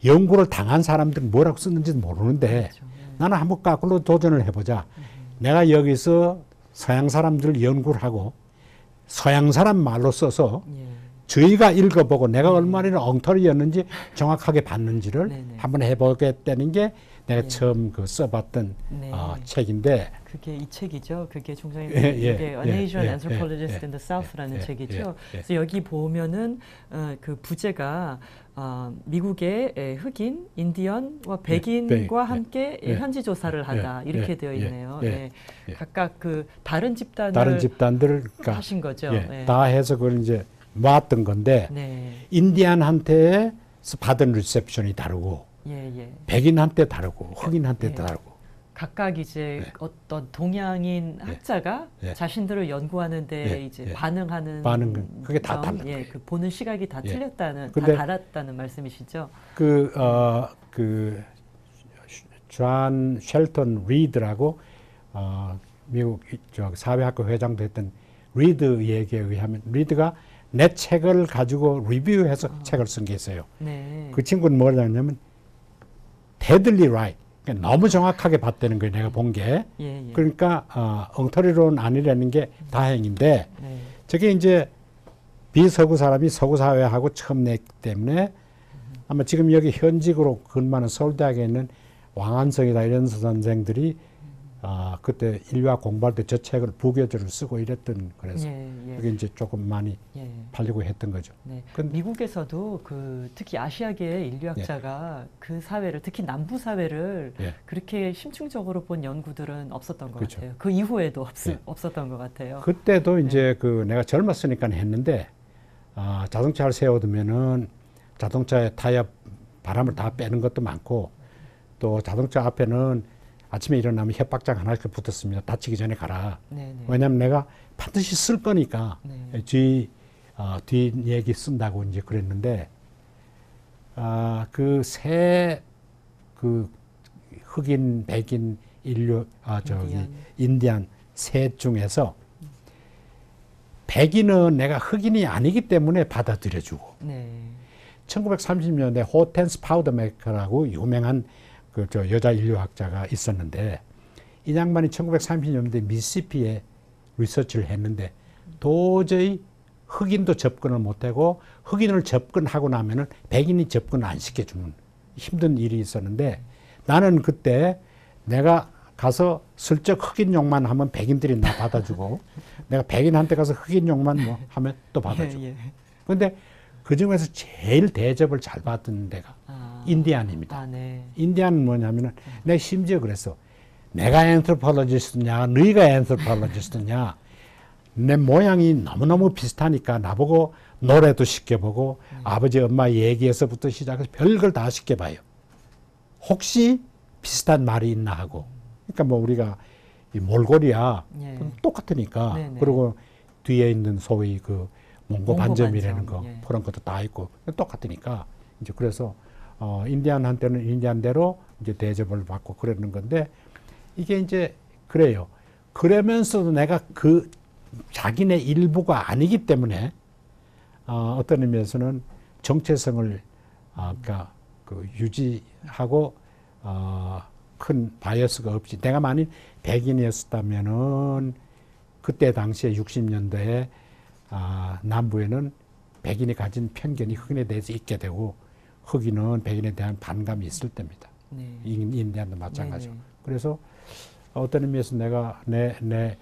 연구를 당한 사람들은 뭐라고 쓰는지도 모르는데 그렇죠. 나는 한번 거꾸로 도전을 해보자. 내가 여기서 서양 사람들 연구를 하고 서양 사람 말로 써서 저희가 읽어보고 내가 얼마나 엉터리였는지 정확하게 봤는지를 한번 해보겠다는 게 내가 처음 써봤던 책인데 그게 이 책이죠. 그게 총장님 이게 A Asian Anthropologist in the South라는 책이죠. 그래서 여기 보면은 그 부제가 미국의 흑인, 인디언과 백인과 함께 현지 조사를 하다 이렇게 되어 있네요. 각각 그 다른 집단들 하신 거죠. 다 해서 그걸 이제 모았던 건데 인디안한테 받은 리셉션이 다르고 백인한테 다르고 흑인한테 다르고 각각 이제 어떤 동양인 학자가 자신들을 연구하는데 이제 반응하는 그게 다 달라. 그 보는 시각이 다 틀렸다는 다 달랐다는 말씀이시죠? 존 쉘턴 리드라고 미국 사회학교 회장도 했던 리드 얘기에 의하면 리드가 내 책을 가지고 리뷰해서 책을 쓴 게 있어요. 네. 그 친구는 뭐냐면 deadly right. 그러니까 너무 정확하게 봤다는 거예요. 내가 본 게. 예, 예. 그러니까 엉터리로는 아니라는 게 다행인데 네. 저게 이제 비서구 사람이 서구 사회하고 처음 냈기 때문에 아마 지금 여기 현직으로 근무하는 서울대학에 있는 왕한성이다 이런 선생들이 그때 인류학 공부할 때 저 책을 부교재로 쓰고 이랬던 그래서 예, 예. 그게 이제 조금 많이 예. 팔리고 했던 거죠. 네. 근데- 미국에서도 그 특히 아시아계의 인류학자가 그 사회를 특히 남부 사회를 예. 그렇게 심층적으로 본 연구들은 없었던 것 그렇죠. 같아요. 그 이후에도 예. 없었던 것 같아요. 그때도 이제 그 내가 젊었으니까 했는데 자동차를 세워두면은 자동차의 타이어 바람을 다 빼는 것도 많고 또 자동차 앞에는 아침에 일어나면 협박장 하나씩 붙었습니다. 다치기 전에 가라. 네, 네. 왜냐하면 내가 반드시 쓸 거니까 네. 뒤 얘기 쓴다고 이제 그랬는데 그 새 그 흑인, 백인, 인디안 셋 중에서 백인은 내가 흑인이 아니기 때문에 받아들여주고 네. 1930년대 호텐스 파우더메이커라고 유명한 그 여자 인류학자가 있었는데 이 양반이 1930년대 미시시피에 리서치를 했는데 도저히 흑인도 접근을 못하고 흑인을 접근하고 나면은 백인이 접근을 안 시켜주는 힘든 일이 있었는데 나는 그때 내가 가서 슬쩍 흑인 욕만 하면 백인들이 나 받아주고 내가 백인한테 가서 흑인 욕만 뭐 하면 또 받아주고 예, 예. 근데 그 중에서 제일 대접을 잘 받은 데가 인디안입니다. 네. 인디안은 뭐냐면은 내가 심지어 그랬어. 내가 앤트로폴로지스트냐, 너희가 앤트로폴로지스트냐. 내 모양이 너무너무 비슷하니까 나보고 노래도 시켜보고 아버지 엄마 얘기에서부터 시작해서 별걸 다 시켜봐요. 혹시 비슷한 말이 있나 하고. 그러니까 뭐 우리가 이 몰골이야. 예. 똑같으니까. 네네. 그리고 뒤에 있는 소위 그 몽고 반점이라는 반점, 거 예. 그런 것도 다 있고 똑같으니까 이제 그래서 인디안한테는 인디안대로 이제 대접을 받고 그러는 건데 이게 이제 그래요. 그러면서도 내가 그 자기네 일부가 아니기 때문에 어떤 의미에서는 정체성을 그러니까 그 유지하고 큰 바이어스가 없이 내가 만일 백인이었다면은 그때 당시에 60년대에 남부에는 백인이 가진 편견이 흑인에 대해서 있게 되고 흑인은 백인에 대한 반감이 있을 때입니다. 네. 인디안도 마찬가지고. 네네. 그래서 어떤 의미에서 내가 내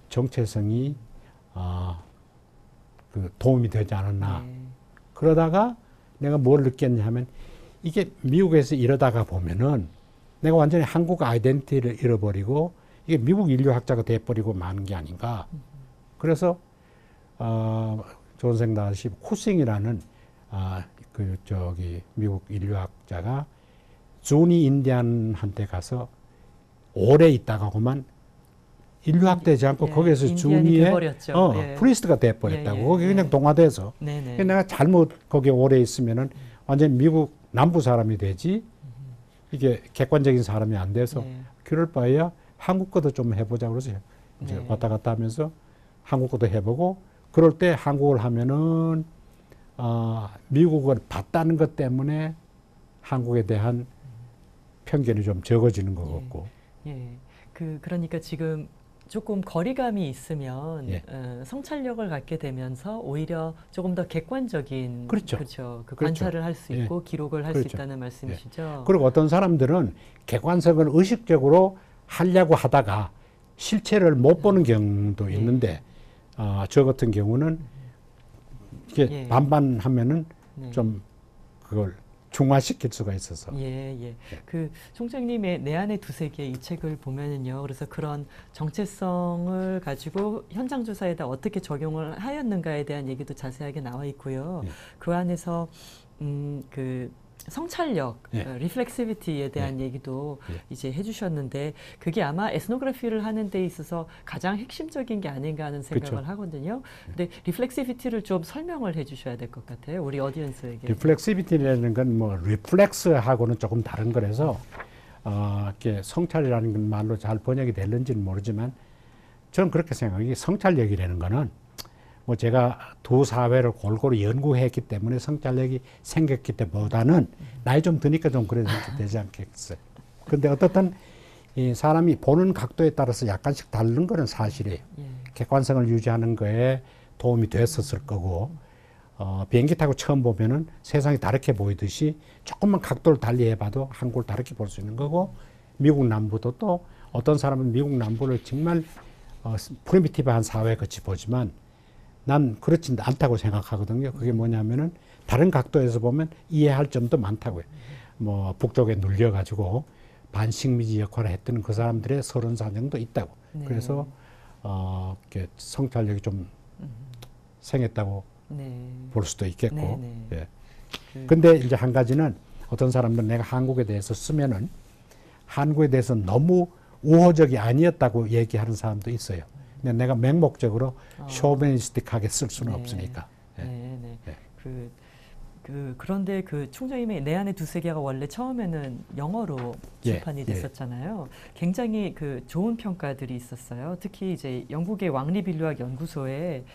정체성이 그 도움이 되지 않았나. 네. 그러다가 내가 뭘 느꼈냐면 이게 미국에서 이러다가 보면은 내가 완전히 한국 아이덴티티를 잃어버리고 이게 미국 인류학자가 돼버리고 마는 게 아닌가. 그래서 조선생 나시 쿠싱이라는 미국 인류학자가 조니 인디안한테 가서 오래 있다가 그만 인류학 되지 않고 예, 거기에서 인디안이 주니의 돼버렸죠. 예. 프리스트가 돼버렸다고. 예, 예, 거기 그냥 예. 동화돼서. 네네. 내가 잘못 거기에 오래 있으면은 완전 미국 남부 사람이 되지 이게 객관적인 사람이 안 돼서 예. 그럴 바에야 한국 것도 좀 해보자 그러죠. 이제 네. 왔다 갔다 하면서 한국 것도 해보고 그럴 때 한국을 하면은 미국을 봤다는 것 때문에 한국에 대한 편견이 좀 적어지는 것 같고. 예. 그러니까 지금 조금 거리감이 있으면 예. 성찰력을 갖게 되면서 오히려 조금 더 객관적인 그렇죠. 그 그렇죠. 관찰을 할 수 예. 있고 기록을 할 수 그렇죠. 있다는 말씀이시죠? 그리고 어떤 사람들은 객관성을 의식적으로 하려고 하다가 실체를 못 보는 경우도 예. 있는데 저 같은 경우는 이게 예. 반반하면은 네. 좀 그걸 중화시킬 수가 있어서. 예. 그 총장님의 내 안의 두세 개 이 책을 보면은요. 그래서 그런 정체성을 가지고 현장 조사에다 어떻게 적용을 하였는가에 대한 얘기도 자세하게 나와 있고요. 예. 그 안에서 그 성찰력, 예. 리플렉시비티에 대한 얘기도 예. 이제 해주셨는데 그게 아마 에스노그래피를 하는 데 있어서 가장 핵심적인 게 아닌가 하는 생각을 그렇죠. 하거든요. 근데 리플렉시비티를 좀 설명을 해주셔야 될 것 같아요. 우리 어디언스에게. 리플렉시비티라는 건 뭐 리플렉스하고는 조금 다른 거라서 이렇게 성찰이라는 건 말로 잘 번역이 될는지는 모르지만 저는 그렇게 생각해요. 이게 성찰력이라는 거는 뭐 제가 두 사회를 골고루 연구했기 때문에 성찰력이 생겼기 때보다는 나이 좀 드니까 좀 그래도 되지 않겠어요. 근데 어떻든 이 사람이 보는 각도에 따라서 약간씩 다른 거는 사실이에요. 예. 객관성을 유지하는 거에 도움이 됐었을 거고, 비행기 타고 처음 보면은 세상이 다르게 보이듯이 조금만 각도를 달리 해봐도 한국을 다르게 볼 수 있는 거고, 미국 남부도 또 어떤 사람은 미국 남부를 정말 프리미티브한 사회 같이 보지만 난 그렇지 않다고 생각하거든요. 그게 뭐냐면은 다른 각도에서 보면 이해할 점도 많다고요. 뭐 북쪽에 눌려가지고 반식미지 역할을 했던 그 사람들의 서른 사정도 있다고. 네. 그래서 이렇게 성찰력이 좀 생겼다고 네. 볼 수도 있겠고. 네, 네. 예. 근데 이제 한 가지는 어떤 사람들은 내가 한국에 대해서 쓰면은 한국에 대해서 너무 우호적이 아니었다고 얘기하는 사람도 있어요. 근데 내가 맹목적으로 쇼베니스틱하게 쓸 수는 네. 없으니까. 예. 네, 네. 예. 그런데 그 총장님의 내 안의 두세 개가 원래 처음에는 영어로 예, 출판이 예. 됐었잖아요. 굉장히 그 좋은 평가들이 있었어요. 특히 이제 영국의 왕립인류학 연구소에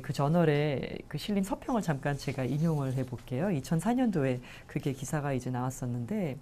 그 저널에 그 실린 서평을 잠깐 제가 인용을 해볼게요. 2004년도에 그게 기사가 이제 나왔었는데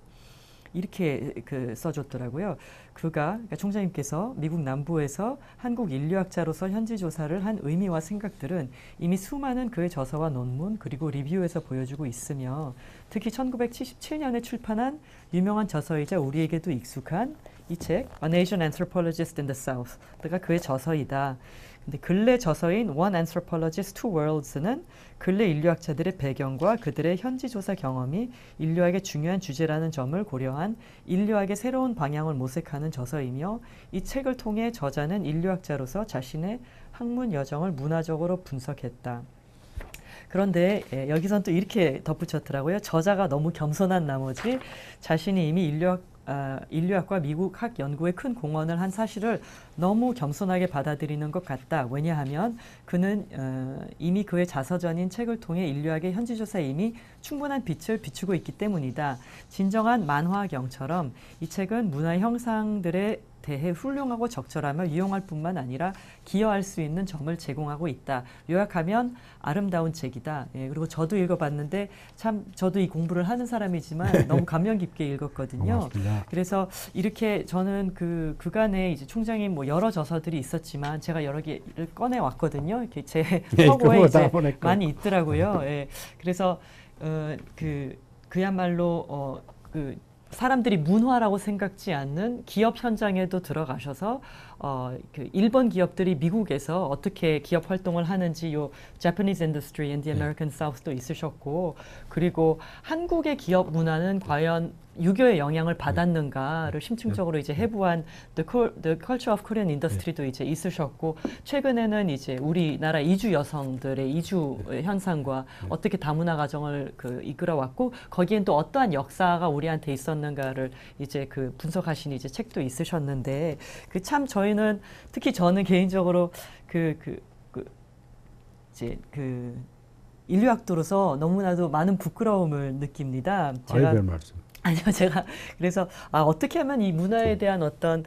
이렇게 그 써줬더라고요. 그러니까 총장님께서 미국 남부에서 한국 인류학자로서 현지 조사를 한 의미와 생각들은 이미 수많은 그의 저서와 논문 그리고 리뷰에서 보여주고 있으며 특히 1977년에 출판한 유명한 저서이자 우리에게도 익숙한 이 책 A Nation Anthropologist in the South가 그의 저서이다. 근데 근래 저서인 One Anthropologist, Two Worlds는 근래 인류학자들의 배경과 그들의 현지 조사 경험이 인류학의 중요한 주제라는 점을 고려한 인류학의 새로운 방향을 모색하는 저서이며 이 책을 통해 저자는 인류학자로서 자신의 학문 여정을 문화적으로 분석했다. 그런데 여기선 또 이렇게 덧붙였더라고요. 저자가 너무 겸손한 나머지 자신이 이미 인류학과 미국학 연구에 큰 공헌을 한 사실을 너무 겸손하게 받아들이는 것 같다. 왜냐하면 그는 이미 그의 자서전인 책을 통해 인류학의 현지조사에 이미 충분한 빛을 비추고 있기 때문이다. 진정한 만화경처럼 이 책은 문화의 형상들에 대해 훌륭하고 적절하며 유용할 뿐만 아니라 기여할 수 있는 점을 제공하고 있다. 요약하면 아름다운 책이다. 예, 그리고 저도 읽어봤는데 참 저도 이 공부를 하는 사람이지만 너무 감명 깊게 읽었거든요. 고맙습니다. 그래서 이렇게 저는 그간에 이제 총장님 뭐 여러 저서들이 있었지만 제가 여러 개를 꺼내 왔거든요. 이렇게 제 서고에 이제 많이 있더라고요. 예, 그래서 그야말로 사람들이 문화라고 생각지 않는 기업 현장에도 들어가셔서 그 일본 기업들이 미국에서 어떻게 기업 활동을 하는지 요 Japanese Industry in the American South도 있으셨고 그리고 한국의 기업 문화는 과연 유교의 영향을 받았는가를 심층적으로 이제 해부한 The Culture of Korean Industry도 이제 있으셨고 최근에는 이제 우리나라 이주 여성들의 이주 현상과 어떻게 다문화 가정을 이끌어왔고 거기엔 또 어떠한 역사가 우리한테 있었는가를 이제 분석하신 이제 책도 있으셨는데 참 저희는 특히 저는 개인적으로 인류학도로서 너무나도 많은 부끄러움을 느낍니다. 제가 별 말씀. 아니요, 제가 그래서 어떻게 하면 이 문화에 대한 어떤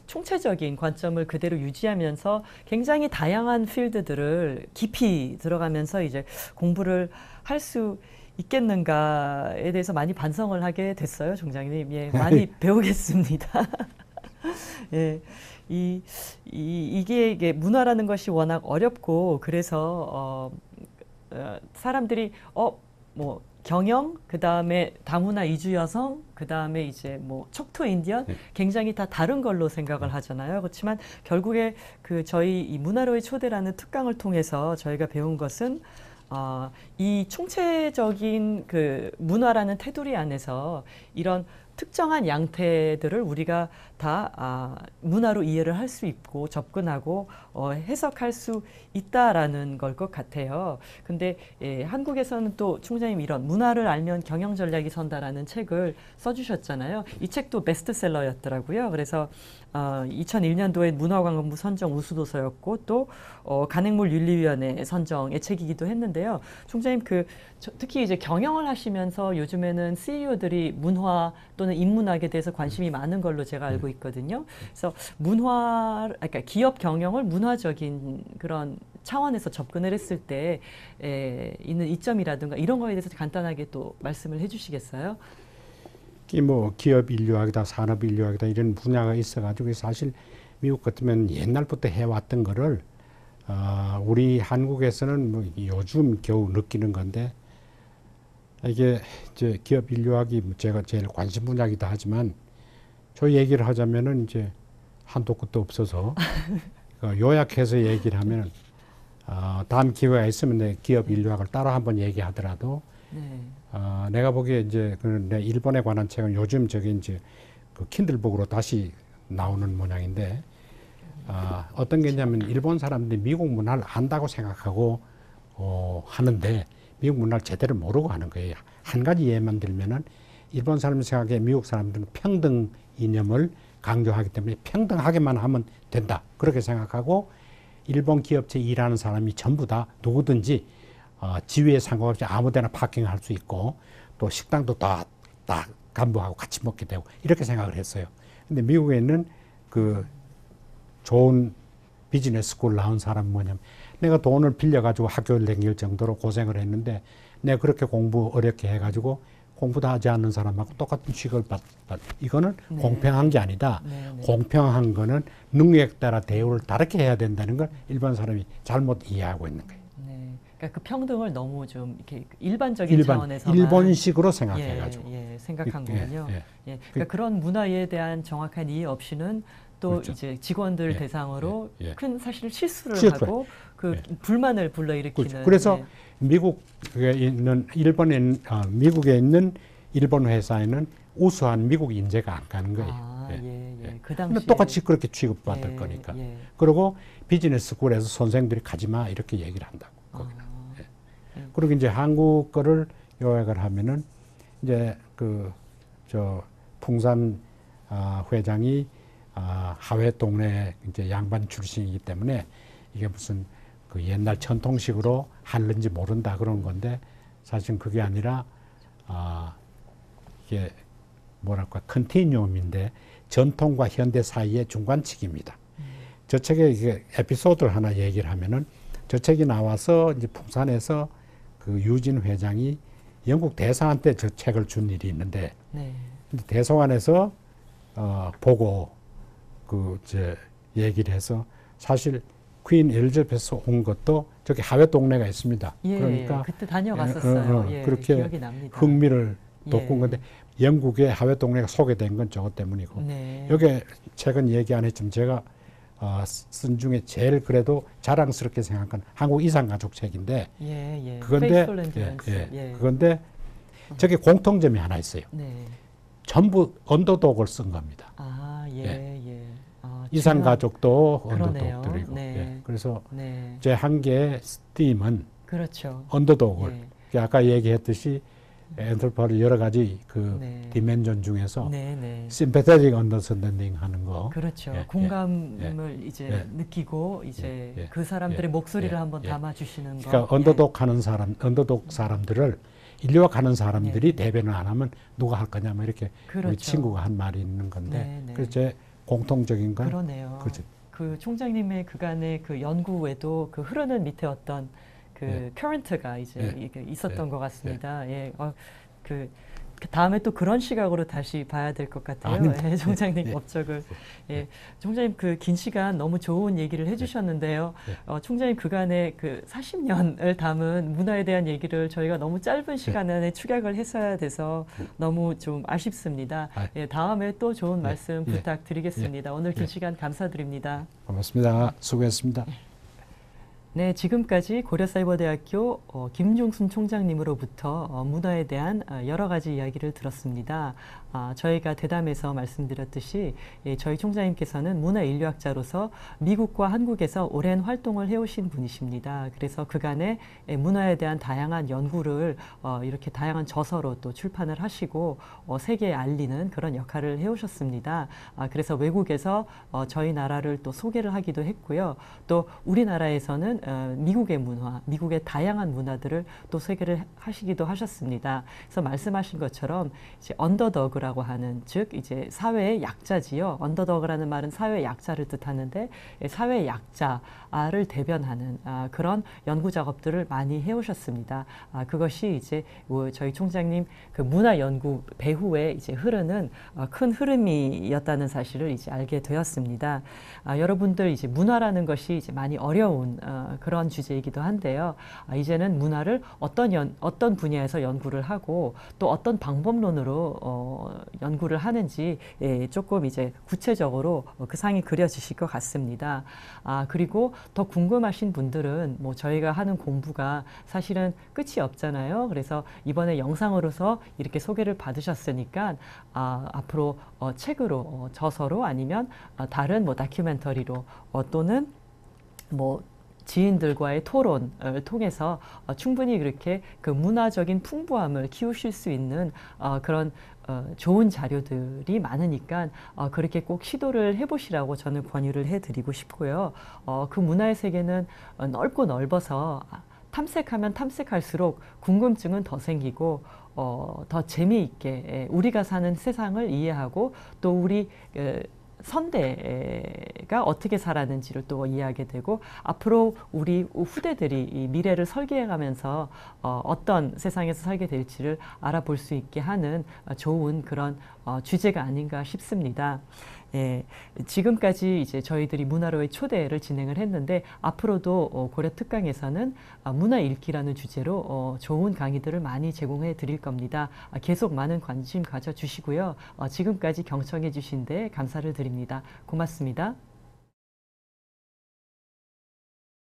총체적인 관점을 그대로 유지하면서 굉장히 다양한 필드들을 깊이 들어가면서 이제 공부를 할 수 있겠는가에 대해서 많이 반성을 하게 됐어요, 총장님. 예, 많이 배우겠습니다. 예, 이게 문화라는 것이 워낙 어렵고 그래서 사람들이 뭐 경영, 그 다음에 다문화 이주 여성, 그 다음에 이제 뭐 척토 인디언 굉장히 다 다른 걸로 생각을 하잖아요. 그렇지만 결국에 저희 이 문화로의 초대라는 특강을 통해서 저희가 배운 것은 이 총체적인 문화라는 테두리 안에서 이런 특정한 양태들을 우리가 다 문화로 이해를 할 수 있고 접근하고 해석할 수 있다라는 걸 것 같아요. 근데 한국에서는 또 총장님 이런 문화를 알면 경영 전략이 선다라는 책을 써주셨잖아요. 이 책도 베스트셀러였더라고요. 그래서 2001년도에 문화관광부 선정 우수도서였고 또 간행물윤리위원회 선정의 책이기도 했는데요. 총장님 특히 이제 경영을 하시면서 요즘에는 CEO들이 문화 또는 인문학에 대해서 관심이 많은 걸로 제가 알고 있거든요. 그래서 그러니까 기업 경영을 문화적인 그런 차원에서 접근을 했을 때 있는 이점이라든가 이런 거에 대해서 간단하게 또 말씀을 해주시겠어요? 이 뭐 기업 인류학이다, 산업 인류학이다 이런 분야가 있어가지고 사실 미국 같으면 옛날부터 해왔던 거를 우리 한국에서는 뭐 요즘 겨우 느끼는 건데 이게 이제 기업 인류학이 제가 제일 관심 분야이기도 하지만 저 얘기를 하자면은 이제 한도 끝도 없어서 요약해서 얘기를 하면은 다음 기회가 있으면 내 기업 인류학을 따로 한번 얘기하더라도 네. 내가 보기에 이제 내 일본에 관한 책은 요즘 저기 이제 그 킨들북으로 다시 나오는 모양인데 어떤 게 있냐면 일본 사람들이 미국 문화를 안다고 생각하고 하는데 미국 문화를 제대로 모르고 하는 거예요. 한 가지 예만 들면은 일본 사람이 생각해 미국 사람들은 평등 이념을 강조하기 때문에 평등하게만 하면 된다. 그렇게 생각하고 일본 기업체 일하는 사람이 전부 다 누구든지 지위에 상관없이 아무데나 파킹할 수 있고 또 식당도 다 간부하고 같이 먹게 되고 이렇게 생각을 했어요. 근데 미국에 있는 그 좋은 비즈니스 스쿨 나온 사람은 뭐냐면 내가 돈을 빌려가지고 학교를 다닐 정도로 고생을 했는데 내가 그렇게 공부 어렵게 해가지고 공부도 하지 않는 사람하고 똑같은 취급을 이거는 네. 공평한 게 아니다. 네, 네. 공평한 거는 능력에 따라 대우를 다르게 해야 된다는 걸 일반 사람이 잘못 이해하고 있는 거예요. 네. 그러니까 그 평등을 너무 좀 이렇게 일반적인 차원에서 일본식으로 생각해가지고 생각한 거군요. 예. 예. 그러니까 그런 문화에 대한 정확한 이해 없이는 또 그렇죠. 이제 직원들 예, 대상으로 예. 큰 사실 실수를 실수. 하고 그 예. 불만을 불러일으키는. 그렇죠. 그래서 미국에 있는 미국에 있는 일본 회사에는 우수한 미국 인재가 안 가는 거예요. 그 당시 똑같이 그렇게 취급받을 거니까. 그리고 비즈니스 스쿨에서 선생들이 가지 마 이렇게 얘기를 한다고. 그리고 이제 한국 거를 요약을 하면은 이제 풍산 회장이 하회 동네 이제 양반 출신이기 때문에 이게 무슨 그 옛날 전통식으로 하는지 모른다 그런 건데 사실은 그게 아니라 이게 뭐랄까 컨티뉴엄인데 전통과 현대 사이의 중간치기입니다. 저 책에 이게 에피소드를 하나 얘기를 하면은 저 책이 나와서 이제 풍산에서 그 유진 회장이 영국 대사한테 저 책을 준 일이 있는데 대사관에서 보고 얘기를 해서 사실 퀸 엘리자베스 온 것도 저기 하회 동네가 있습니다. 그러니까 그때 다녀갔었어요. 그렇게 기억이 납니다. 흥미를 돋군 건데 영국의 하회 동네가 소개된 건 저것 때문이고 여기 책은 얘기 안 했지만 제가 쓴 중에 제일 그래도 자랑스럽게 생각한 건 한국 이산가족 책인데 그건데 저게 공통점이 하나 있어요. 전부 언더독을 쓴 겁니다. 이산가족도 언더독들이고 그래서 제 한 개의 스팀은 언더독을 아까 얘기했듯이 엔트로퍼를 여러 가지 디멘전 중에서 심패테틱 언더스탠딩 하는 거. 공감을 이제 느끼고 이제 그 사람들의 목소리를 한번 담아주시는 거. 그러니까 언더독 사람들을 인류학 하는 사람들이 대변을 안 하면 누가 할 거냐 뭐 이렇게 우리 친구가 한 말이 있는 건데 그래서 제 공통적인 건 그러네요. 그 총장님의 그간의 그 연구에도 그 흐르는 밑에 어떤 그 커런트가 이제 있었던 것 같습니다. 그 다음에 또 그런 시각으로 다시 봐야 될 것 같아요. 총장님 업적을. 총장님 그 긴 시간 너무 좋은 얘기를 해주셨는데요. 총장님 그간의 그 40년을 담은 문화에 대한 얘기를 저희가 너무 짧은 시간 안에 축약을 했어야 돼서 너무 좀 아쉽습니다. 다음에 또 좋은 말씀 부탁드리겠습니다. 오늘 긴 시간 감사드립니다. 고맙습니다. 수고했습니다. 네, 지금까지 고려사이버대학교 김종순 총장님으로부터 문화에 대한 여러 가지 이야기를 들었습니다. 저희가 대담에서 말씀드렸듯이 저희 총장님께서는 문화인류학자로서 미국과 한국에서 오랜 활동을 해오신 분이십니다. 그래서 그간의 문화에 대한 다양한 연구를 이렇게 다양한 저서로 또 출판을 하시고 세계에 알리는 그런 역할을 해오셨습니다. 그래서 외국에서 저희 나라를 또 소개를 하기도 했고요. 또 우리나라에서는 미국의 문화, 미국의 다양한 문화들을 또 소개를 하시기도 하셨습니다. 그래서 말씀하신 것처럼 이제 언더더그라고 하는, 즉 이제 사회의 약자지요. 언더더그라는 말은 사회의 약자를 뜻하는데 사회의 약자를 대변하는 그런 연구 작업들을 많이 해오셨습니다. 그것이 이제 저희 총장님 그 문화 연구 배후에 이제 흐르는 큰 흐름이었다는 사실을 이제 알게 되었습니다. 여러분들 이제 문화라는 것이 이제 많이 어려운 그런 주제이기도 한데요. 이제는 문화를 어떤 분야에서 연구를 하고 또 어떤 방법론으로 연구를 하는지 조금 이제 구체적으로 그 상이 그려지실 것 같습니다. 그리고 더 궁금하신 분들은 뭐 저희가 하는 공부가 사실은 끝이 없잖아요. 그래서 이번에 영상으로서 이렇게 소개를 받으셨으니까 앞으로 책으로, 저서로 아니면 다른 뭐 다큐멘터리로 또는 뭐 지인들과의 토론을 통해서 충분히 그렇게 그 문화적인 풍부함을 키우실 수 있는 그런 좋은 자료들이 많으니까 그렇게 꼭 시도를 해보시라고 저는 권유를 해드리고 싶고요. 그 문화의 세계는 넓고 넓어서 탐색하면 탐색할수록 궁금증은 더 생기고 더 재미있게 우리가 사는 세상을 이해하고 또 우리 선대가 어떻게 살았는지를 또 이해하게 되고 앞으로 우리 후대들이 이 미래를 설계해가면서 어떤 세상에서 살게 될지를 알아볼 수 있게 하는 좋은 그런 주제가 아닌가 싶습니다. 예, 지금까지 이제 저희들이 문화로의 초대를 진행을 했는데 앞으로도 고려 특강에서는 문화 읽기라는 주제로 좋은 강의들을 많이 제공해 드릴 겁니다. 계속 많은 관심 가져주시고요. 지금까지 경청해 주신 데 감사를 드립니다. 고맙습니다.